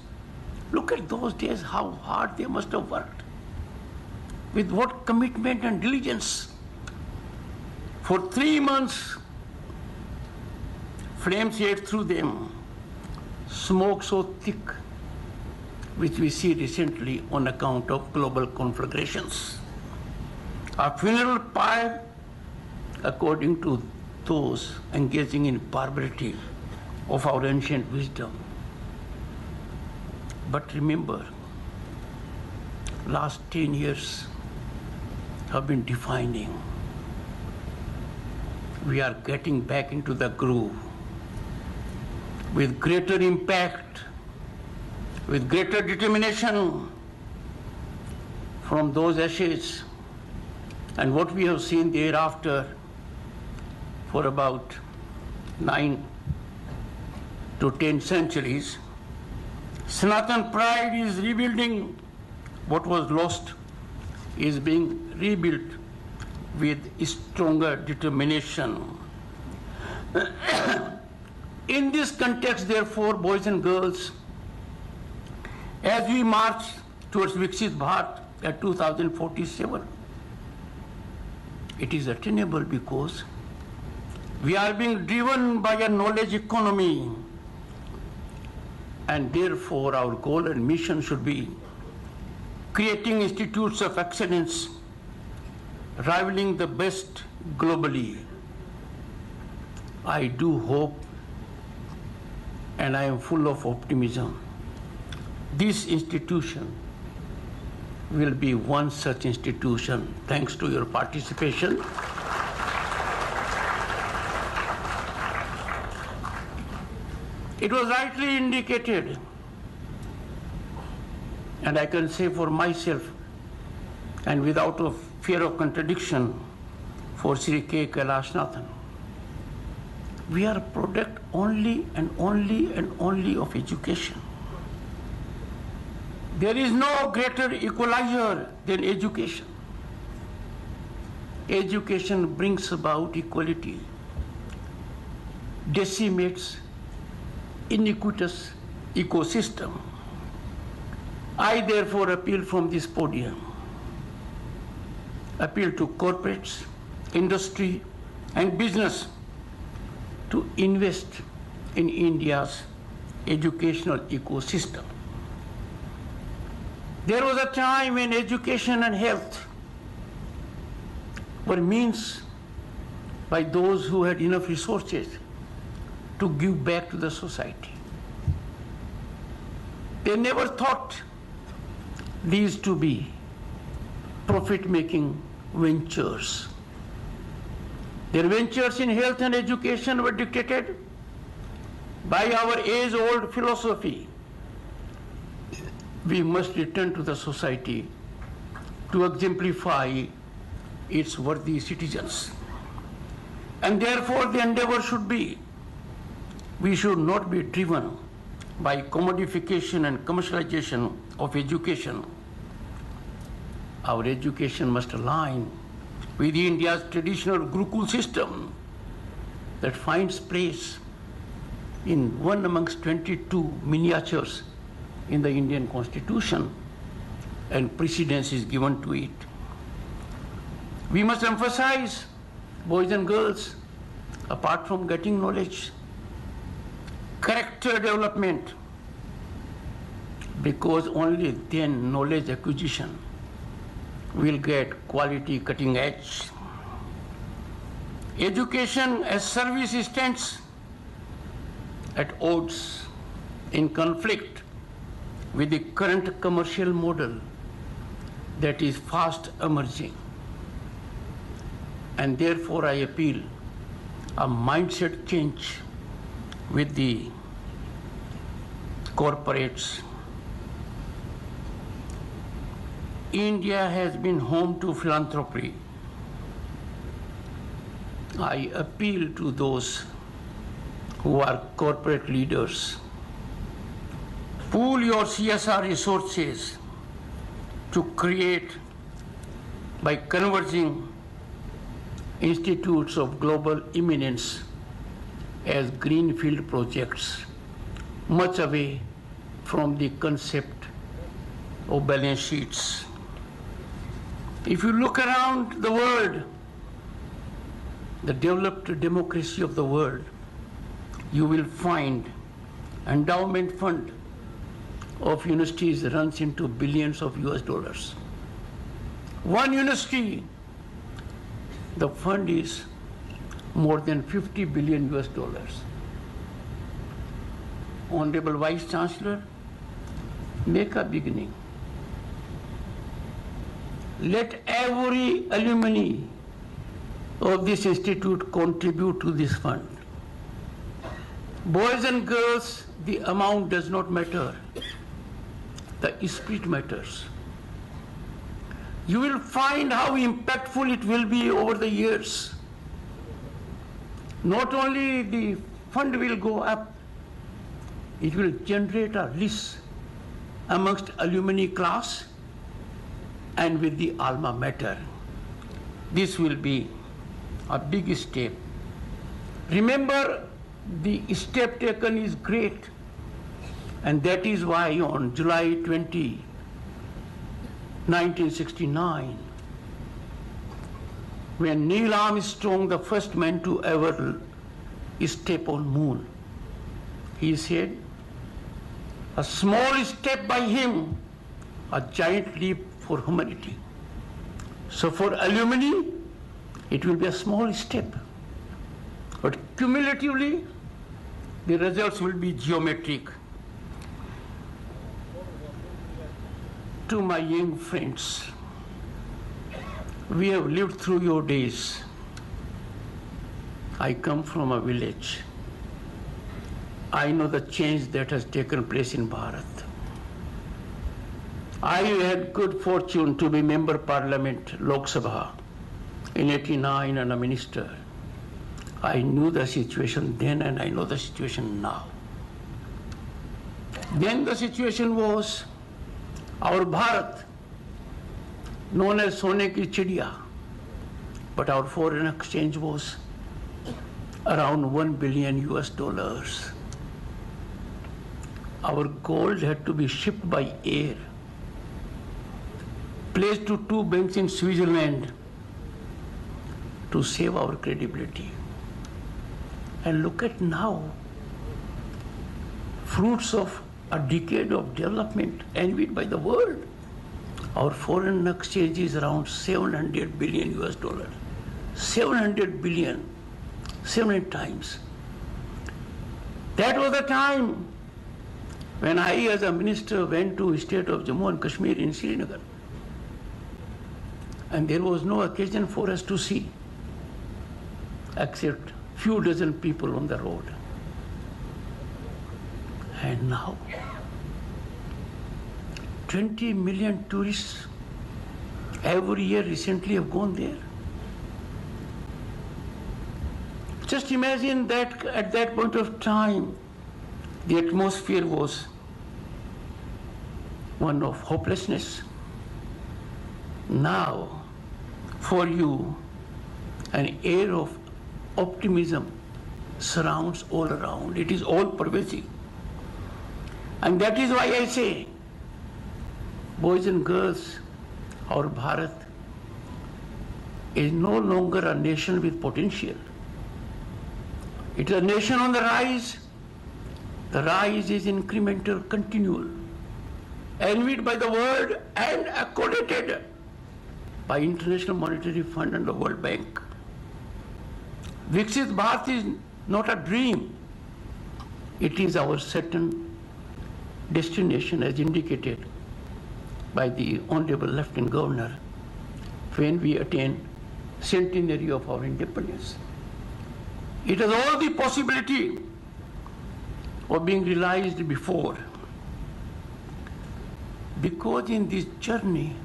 Look at those days, how hard they must have worked. With what commitment and diligence. For 3 months, flames ate through them, smoke so thick, which we see recently on account of global conflagrations. A funeral pyre, according to those engaging in barbarity of our ancient wisdom. But remember, last 10 years have been defining. We are getting back into the groove with greater impact, with greater determination from those ashes. And what we have seen thereafter for about 9 to 10 centuries, Sanatan pride is rebuilding. What was lost is being rebuilt with stronger determination. In this context, therefore, boys and girls, as we march towards Viksit Bharat at 2047, it is attainable because we are being driven by a knowledge economy, and therefore our goal and mission should be creating institutes of excellence, rivaling the best globally. I do hope, and I am full of optimism, this institution will be one such institution. Thanks to your participation. It was rightly indicated, and I can say for myself, and without a fear of contradiction, for Sri K. Kailasnathan, we are a product only and only and only of education. There is no greater equalizer than education. Education brings about equality, decimates iniquitous ecosystem. I therefore appeal from this podium, appeal to corporates, industry, and business to invest in India's educational ecosystem. There was a time when education and health were means by those who had enough resources to give back to the society. They never thought these to be profit-making ventures. Their ventures in health and education were dictated by our age-old philosophy. We must return to the society to exemplify its worthy citizens. And therefore the endeavor should be, we should not be driven by commodification and commercialization of education. Our education must align with India's traditional Gurukul system that finds place in one amongst 22 miniatures in the Indian Constitution, and precedence is given to it. We must emphasize, boys and girls, apart from getting knowledge, character development, because only then knowledge acquisition will get quality cutting edge. Education as service stands at odds, in conflict with the current commercial model that is fast emerging. And therefore I appeal a mindset change with the corporates. India has been home to philanthropy. I appeal to those who are corporate leaders. Pool your CSR resources to create, by converging institutes of global eminence as greenfield projects, much away from the concept of balance sheets. If you look around the world, the developed democracy of the world, you will find endowment fund of universities runs into billions of US dollars. One university, the fund is more than 50 billion US dollars. Honorable Vice Chancellor, make a beginning. Let every alumni of this institute contribute to this fund. Boys and girls, the amount does not matter. The spirit matters. You will find how impactful it will be over the years. Not only the fund will go up, it will generate a list amongst alumni class and with the alma mater. This will be a big step. Remember, the step taken is great, and that is why on July 20, 1969, when Neil Armstrong, the first man to ever step on moon, he said, a small step by him, a giant leap for humanity. So for alumni, it will be a small step, but cumulatively, the results will be geometric. To my young friends, we have lived through your days. I come from a village. I know the change that has taken place in Bharat. I had good fortune to be member Parliament, Lok Sabha, in '89 and a minister. I knew the situation then and I know the situation now. Then the situation was our Bharat, known as Sone ki Chidiya, but our foreign exchange was around $1 billion US. Our gold had to be shipped by air, placed to 2 banks in Switzerland to save our credibility. And look at now, fruits of a decade of development envied by the world. Our foreign exchange is around $700 billion US. 700 billion, 7 times. That was the time when I, as a minister, went to the state of Jammu and Kashmir in Srinagar. And there was no occasion for us to see, except few dozen people on the road. And now, 20 million tourists every year recently have gone there. Just imagine that at that point of time, the atmosphere was one of hopelessness. Now, for you, an air of optimism surrounds all around. It is all pervasive. And that is why I say, boys and girls, our Bharat is no longer a nation with potential. It is a nation on the rise. The rise is incremental, continual, envied by the world and accredited by International Monetary Fund and the World Bank. Viksit Bharat is not a dream. It is our certain destination as indicated by the Honorable Lieutenant Governor when we attain centenary of our independence. It has all the possibility of being realized before. Because in this journey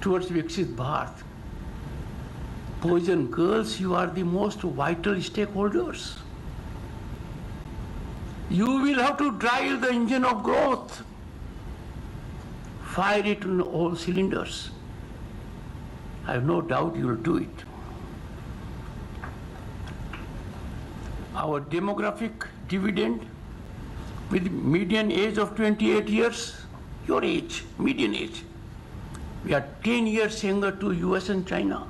towards Viksit Bharat, boys and girls, you are the most vital stakeholders. You will have to drive the engine of growth, fire it on all cylinders. I have no doubt you will do it. Our demographic dividend, with median age of 28 years, your age, median age, we are 10 years younger to US and China.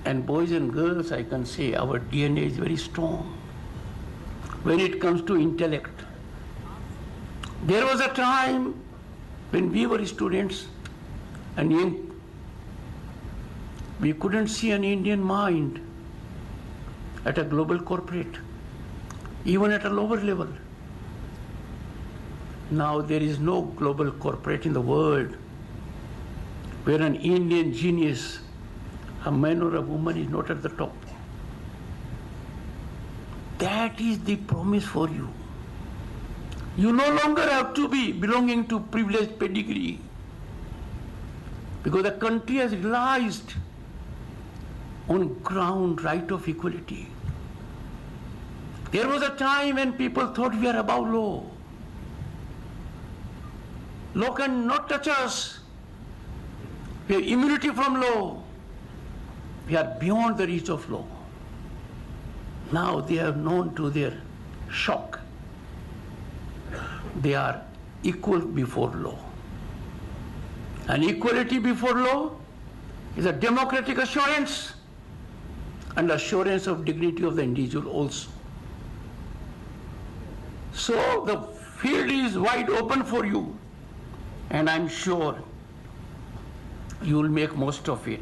And boys and girls, I can say our DNA is very strong when it comes to intellect. There was a time when we were students and young, we couldn't see an Indian mind at a global corporate, even at a lower level. Now there is no global corporate in the world where an Indian genius, a man or a woman, is not at the top. That is the promise for you. You no longer have to be belonging to privileged pedigree, because the country has realized on ground right of equality. There was a time when people thought we are above law. Law cannot touch us. We have immunity from law. We are beyond the reach of law. Now they have known to their shock. They are equal before law. And equality before law is a democratic assurance and assurance of dignity of the individual also. So the field is wide open for you, and I'm sure you will make most of it.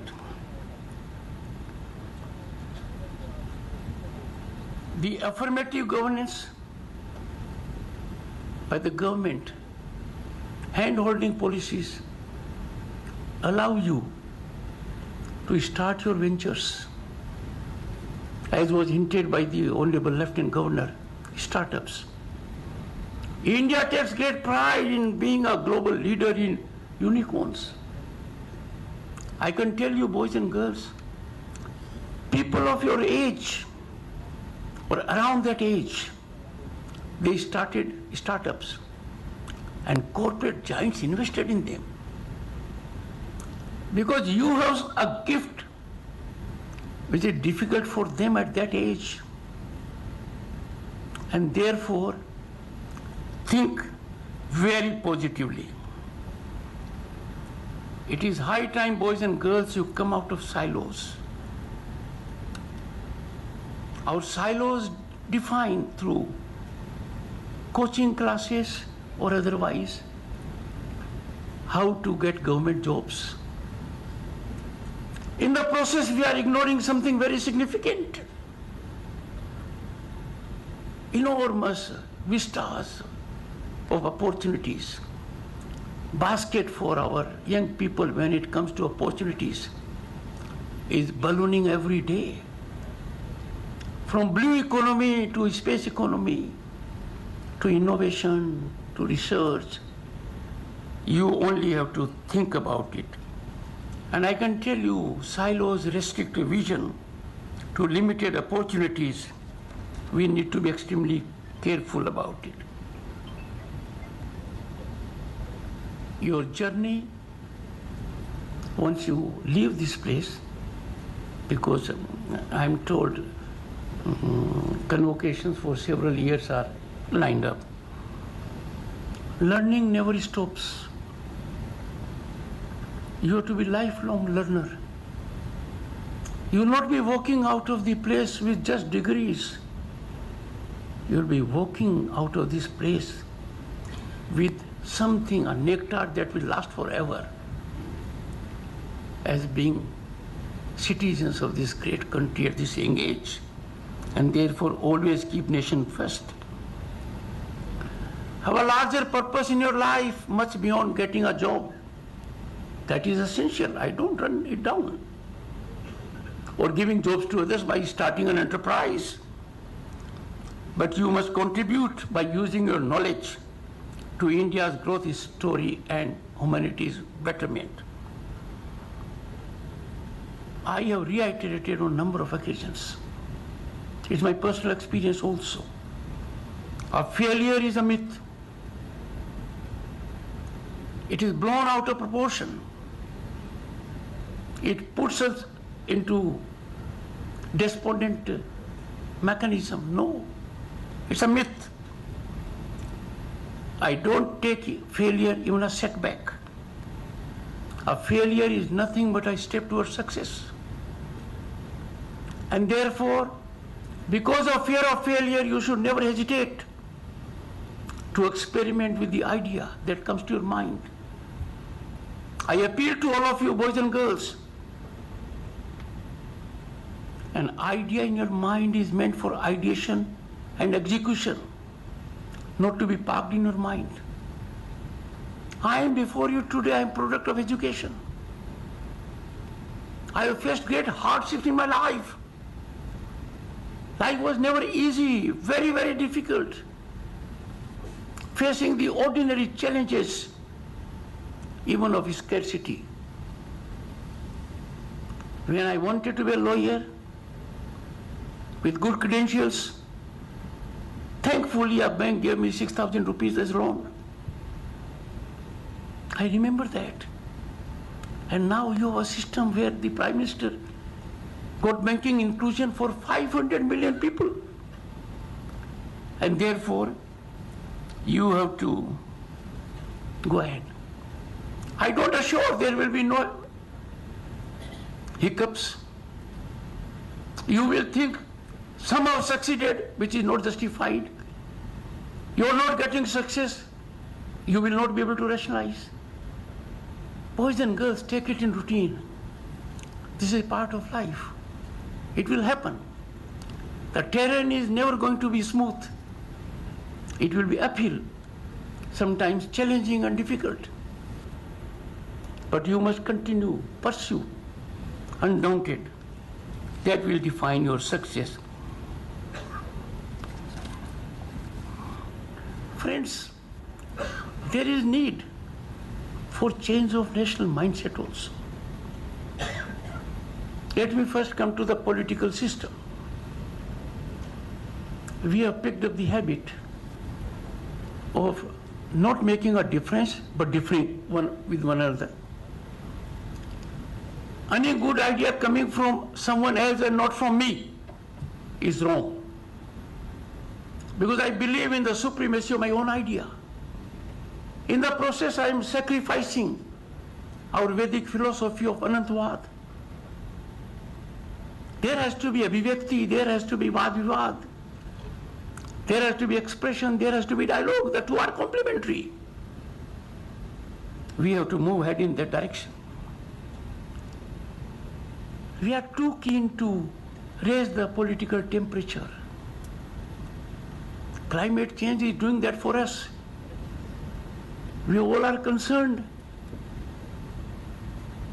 The affirmative governance by the government, hand-holding policies allow you to start your ventures, as was hinted by the Honorable Lieutenant Governor, startups. India takes great pride in being a global leader in unicorns. I can tell you, boys and girls, people of your age or around that age, they started startups and corporate giants invested in them. Because you have a gift which is difficult for them at that age. And therefore, think very positively. It is high time, boys and girls, you come out of silos. Our silos defined through coaching classes or otherwise how to get government jobs. In the process, we are ignoring something very significant. Enormous vistas of opportunities. Basket for our young people when it comes to opportunities is ballooning every day. From blue economy to space economy, to innovation, to research, you only have to think about it. And I can tell you, silos restrict vision to limited opportunities. We need to be extremely careful about it. Your journey, once you leave this place, because I'm told convocations for several years are lined up, learning never stops. You have to be a lifelong learner. You will not be walking out of the place with just degrees. You will be walking out of this place with something, a nectar that will last forever, as being citizens of this great country at this young age, and therefore always keep nation first. Have a larger purpose in your life, much beyond getting a job. That is essential. I don't run it down. Or giving jobs to others by starting an enterprise. But you must contribute by using your knowledge to India's growth story and humanity's betterment. I have reiterated on a number of occasions. It's my personal experience also. A failure is a myth. It is blown out of proportion. It puts us into despondent mechanism. No, it's a myth. I don't take failure even a setback. A failure is nothing but a step towards success. And therefore, because of fear of failure, you should never hesitate to experiment with the idea that comes to your mind. I appeal to all of you, boys and girls. An idea in your mind is meant for ideation and execution, not to be parked in your mind. I am before you today, I am product of education. I have faced great hardships in my life. Life was never easy, very, very difficult. Facing the ordinary challenges, even of scarcity. When I wanted to be a lawyer with good credentials, thankfully a bank gave me 6,000 rupees as loan. I remember that. And now you have a system where the Prime Minister got banking inclusion for 500 million people. And therefore, you have to go ahead. I don't assure there will be no hiccups. You will think somehow succeeded, which is not justified. You are not getting success. You will not be able to rationalize. Boys and girls, take it in routine. This is part of life. It will happen. The terrain is never going to be smooth. It will be uphill, sometimes challenging and difficult. But you must continue, pursue, undaunted. That will define your success. Friends, there is need for change of national mindset also. Let me first come to the political system. We have picked up the habit of not making a difference, but differing one with one another. Any good idea coming from someone else and not from me is wrong. Because I believe in the supremacy of my own idea. In the process, I am sacrificing our Vedic philosophy of Anantavad. There has to be abhivakti, there has to be vad-vivad, there has to be expression, there has to be dialogue. The two are complementary. We have to move ahead in that direction. We are too keen to raise the political temperature. Climate change is doing that for us. We all are concerned.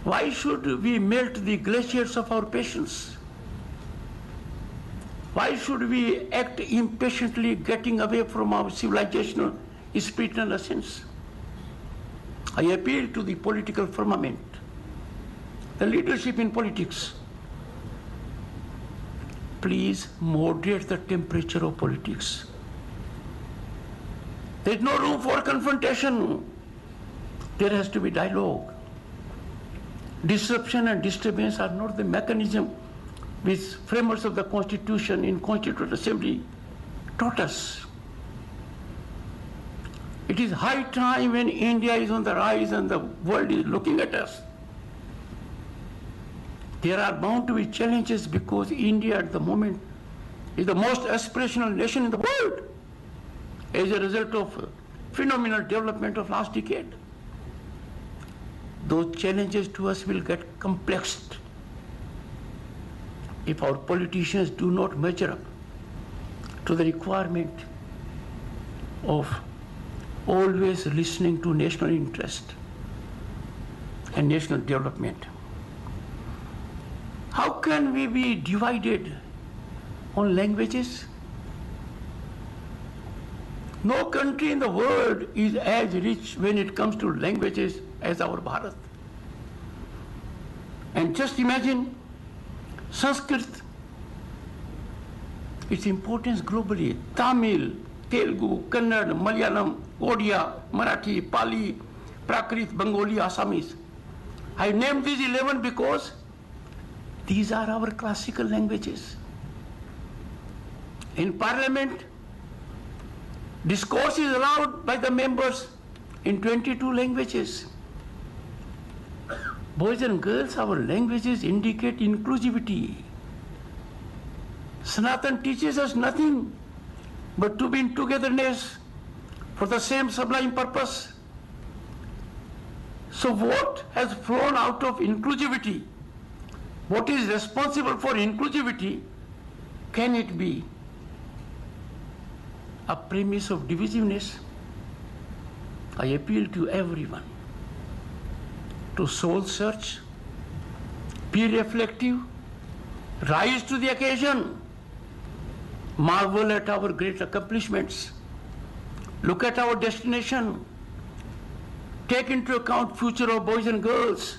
Why should we melt the glaciers of our patience? Why should we act impatiently, getting away from our civilizational spiritual essence? I appeal to the political firmament, the leadership in politics. Please moderate the temperature of politics. There is no room for confrontation. There has to be dialogue. Disruption and disturbance are not the mechanism which framers of the Constitution in Constituent Assembly taught us. It is high time, when India is on the rise and the world is looking at us. There are bound to be challenges, because India at the moment is the most aspirational nation in the world as a result of phenomenal development of last decade. Those challenges to us will get complexed if our politicians do not measure up to the requirement of always listening to national interest and national development. How can we be divided on languages? No country in the world is as rich when it comes to languages as our Bharat. And just imagine Sanskrit, its importance globally. Tamil, Telugu, Kannada, Malayalam, Odia, Marathi, Pali, Prakrit, Bengali, Assamese. I named these 11 because these are our classical languages. In Parliament, discourse is allowed by the members in 22 languages. Boys and girls, our languages indicate inclusivity. Sanatan teaches us nothing but to be in togetherness for the same sublime purpose. So what has flown out of inclusivity? What is responsible for inclusivity? Can it be a premise of divisiveness? I appeal to everyone to soul search, be reflective, rise to the occasion, marvel at our great accomplishments, look at our destination, take into account future of boys and girls,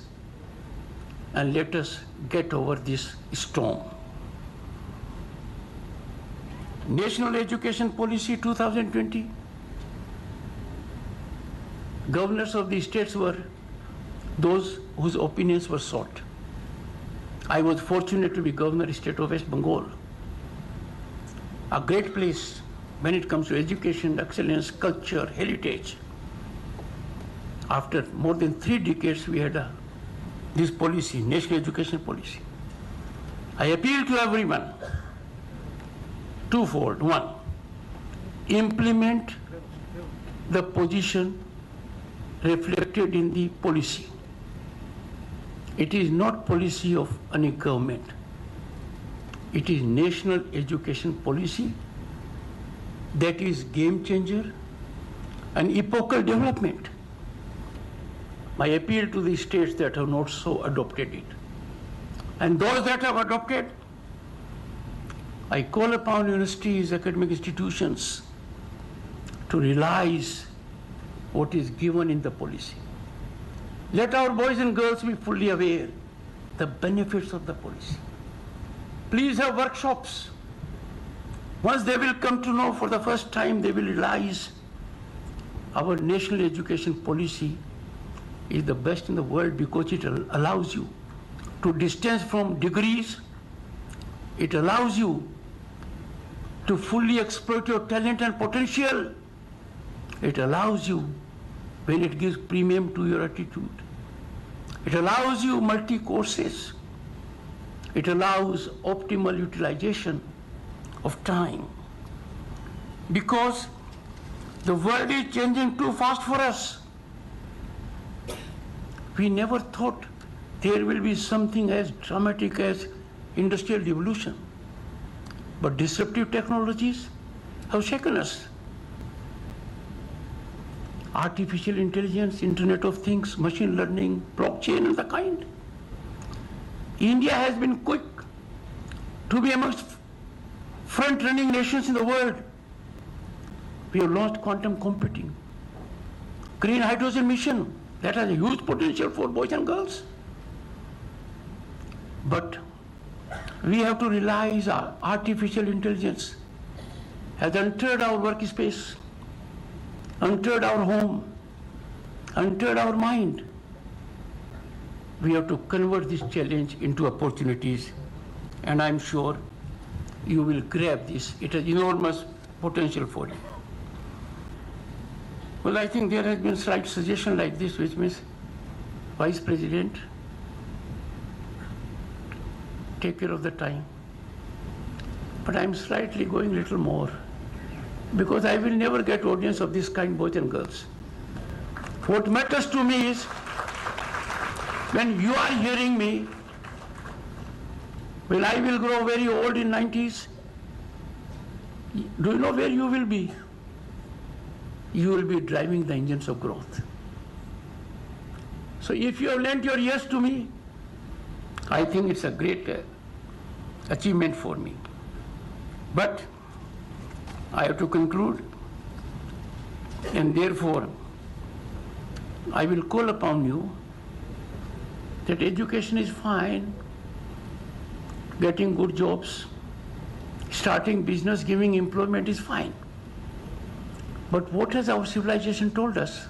and let us get over this storm. National Education Policy 2020. Governors of the states were those whose opinions were sought. I was fortunate to be governor of the state of West Bengal. A great place when it comes to education, excellence, culture, heritage. After more than 3 decades, we had this policy, national education policy. I appeal to everyone, twofold. One, implement the position reflected in the policy. It is not policy of any government. It is national education policy that is game changer and epochal development. My appeal to the states that have not so adopted it. And those that have adopted, I call upon universities, academic institutions to realize what is given in the policy. Let our boys and girls be fully aware the benefits of the policy. Please have workshops. Once they will come to know for the first time, they will realize our national education policy is the best in the world because it allows you to distance from degrees. It allows you to fully exploit your talent and potential. It allows you when it gives premium to your attitude. It allows you multi-courses. It allows optimal utilization of time. Because the world is changing too fast for us. We never thought there will be something as dramatic as industrial revolution. But disruptive technologies have shaken us. Artificial intelligence, Internet of Things, machine learning, blockchain and the kind. India has been quick to be amongst front-running nations in the world. We have launched quantum computing, green hydrogen mission that has a huge potential for boys and girls. But we have to realize our artificial intelligence has entered our workspace, entered our home, entered our mind. We have to convert this challenge into opportunities, and I'm sure you will grab this. It has enormous potential for you. Well, I think there has been slight suggestion like this, which means, Vice President, take care of the time. But I'm slightly going a little more, because I will never get audience of this kind, boys and girls. What matters to me is, when you are hearing me, when I will grow very old in 90s, do you know where you will be? You will be driving the engines of growth. So if you have lent your ears to me, I think it's a great achievement for me. But I have to conclude, and therefore I will call upon you that education is fine, getting good jobs, starting business, giving employment is fine. But what has our civilization told us,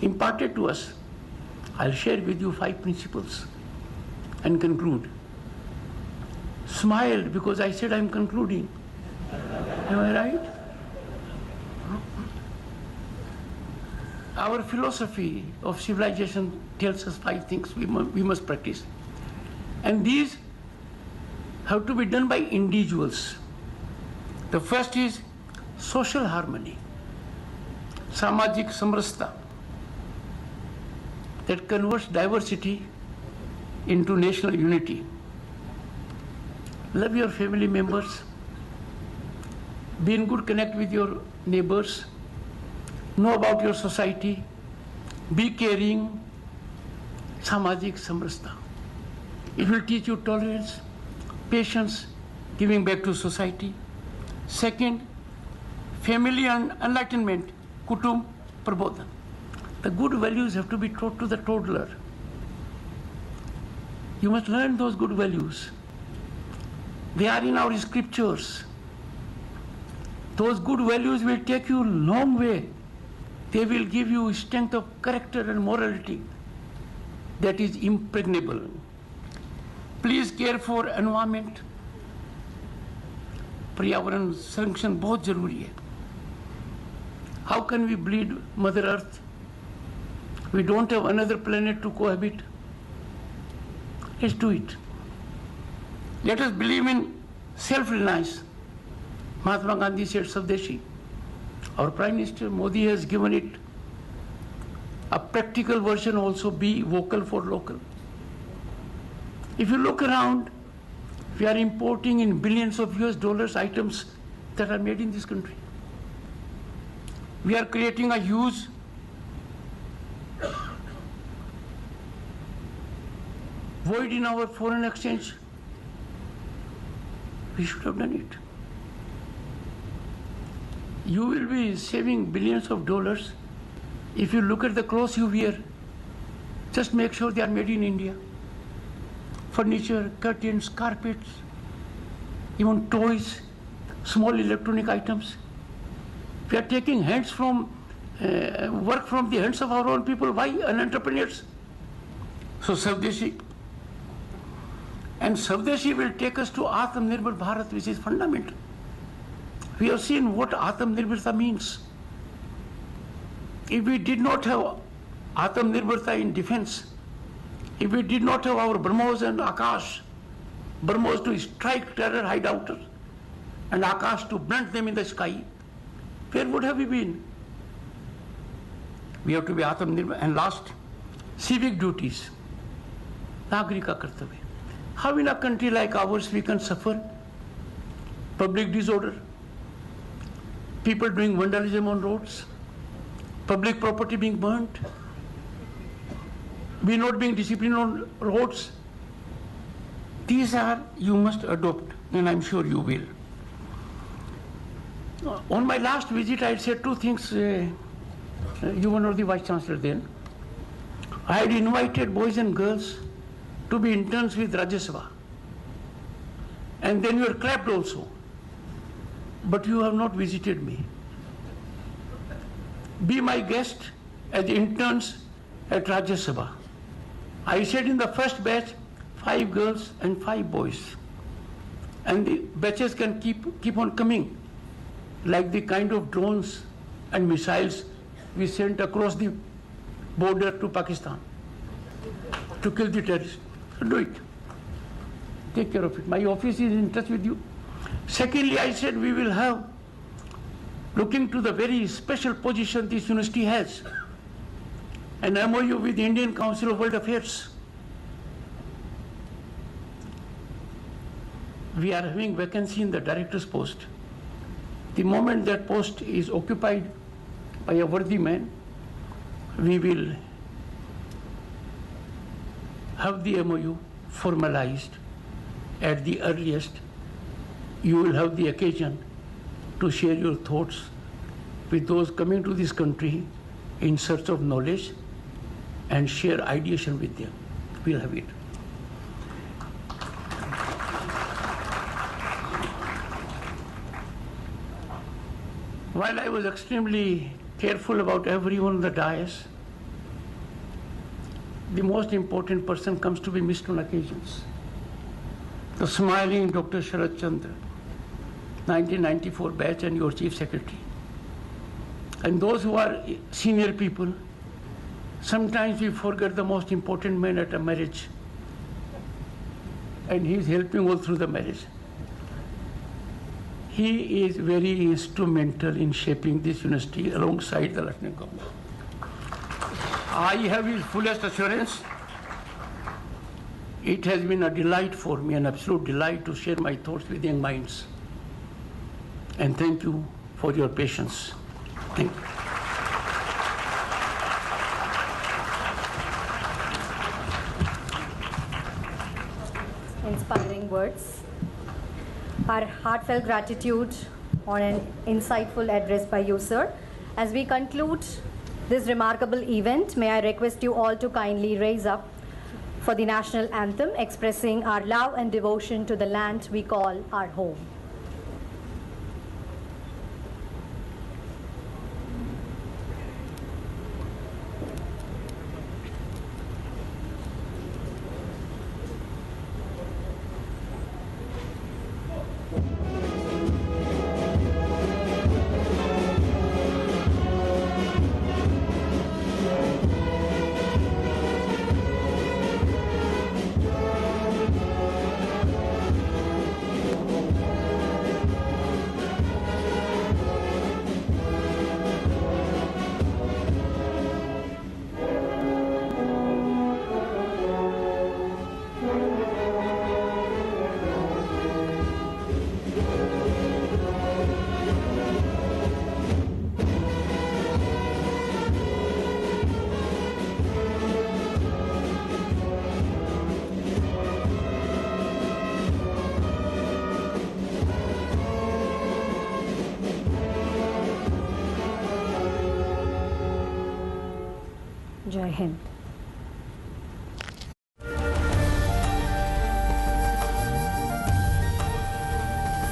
imparted to us? I'll share with you 5 principles and conclude. Smiled because I said I'm concluding. Am I right? Our philosophy of civilization tells us 5 things we must practice. And these have to be done by individuals. The first is social harmony, samajik samrasta, that converts diversity into national unity. Love your family members, be in good connect with your neighbors, know about your society, be caring, samajik samrasta. It will teach you tolerance, patience, giving back to society. Second, family and enlightenment, kutum prabodhan. The good values have to be taught to the toddler. You must learn those good values. They are in our scriptures. Those good values will take you a long way. They will give you strength of character and morality that is impregnable. Please care for environment. पर्यावरण संरक्षण बहुत जरूरी है. How can we bleed Mother Earth? We don't have another planet to cohabit. Let's do it. Let us believe in self-reliance. Mahatma Gandhi said Swadeshi. Our Prime Minister Modi has given it a practical version also, be vocal for local. If you look around, we are importing in billions of US dollars items that are made in this country. We are creating a huge void in our foreign exchange. We should have done it. You will be saving billions of dollars if you look at the clothes you wear. Just make sure they are made in India. Furniture, curtains, carpets, even toys, small electronic items. We are taking work from the hands of our own people. Why? Entrepreneurs. So Swadeshi. And Swadeshi will take us to Atmanirbhar Bharat, which is fundamental. We have seen what Atmanirbharta means. If we did not have Atmanirbharta in defense, if we did not have our BrahMos and Akash, BrahMos to strike terror hideouters and Akash to blunt them in the sky, where would have we been? We have to be Atmanirbhar. And last, civic duties, Nagrika Kartavya. How in a country like ours we can suffer public disorder, people doing vandalism on roads, public property being burnt, we not being disciplined on roads? These are, you must adopt, and I'm sure you will. On my last visit, I said 2 things. You were not the Vice Chancellor then. I had invited boys and girls to be interns with Rajya Sabha. And then you were clapped also. But you have not visited me. Be my guest as interns at Rajya Sabha. I said in the first batch, 5 girls and 5 boys. And the batches can keep on coming, like the kind of drones and missiles we sent across the border to Pakistan to kill the terrorists. Do it. Take care of it. My office is in touch with you. Secondly, I said we will have, looking to the very special position this university has, an MOU with the Indian Council of World Affairs. We are having vacancy in the director's post. The moment that post is occupied by a worthy man, we will have the MOU formalized at the earliest, you will have the occasion to share your thoughts with those coming to this country in search of knowledge and share ideation with them. We'll have it. While I was extremely careful about everyone on the dais, the most important person comes to be missed on occasions. The smiling Dr. Sharat Chandra, 1994 batch, and your Chief Secretary. And those who are senior people, sometimes we forget the most important man at a marriage, and he is helping all through the marriage. He is very instrumental in shaping this university alongside the Lieutenant Governor. I have his fullest assurance. It has been a delight for me, an absolute delight to share my thoughts with young minds. And thank you for your patience. Thank you. Inspiring words. Our heartfelt gratitude on an insightful address by you, sir. As we conclude this remarkable event, may I request you all to kindly raise up for the national anthem, expressing our love and devotion to the land we call our home. Jai Hind.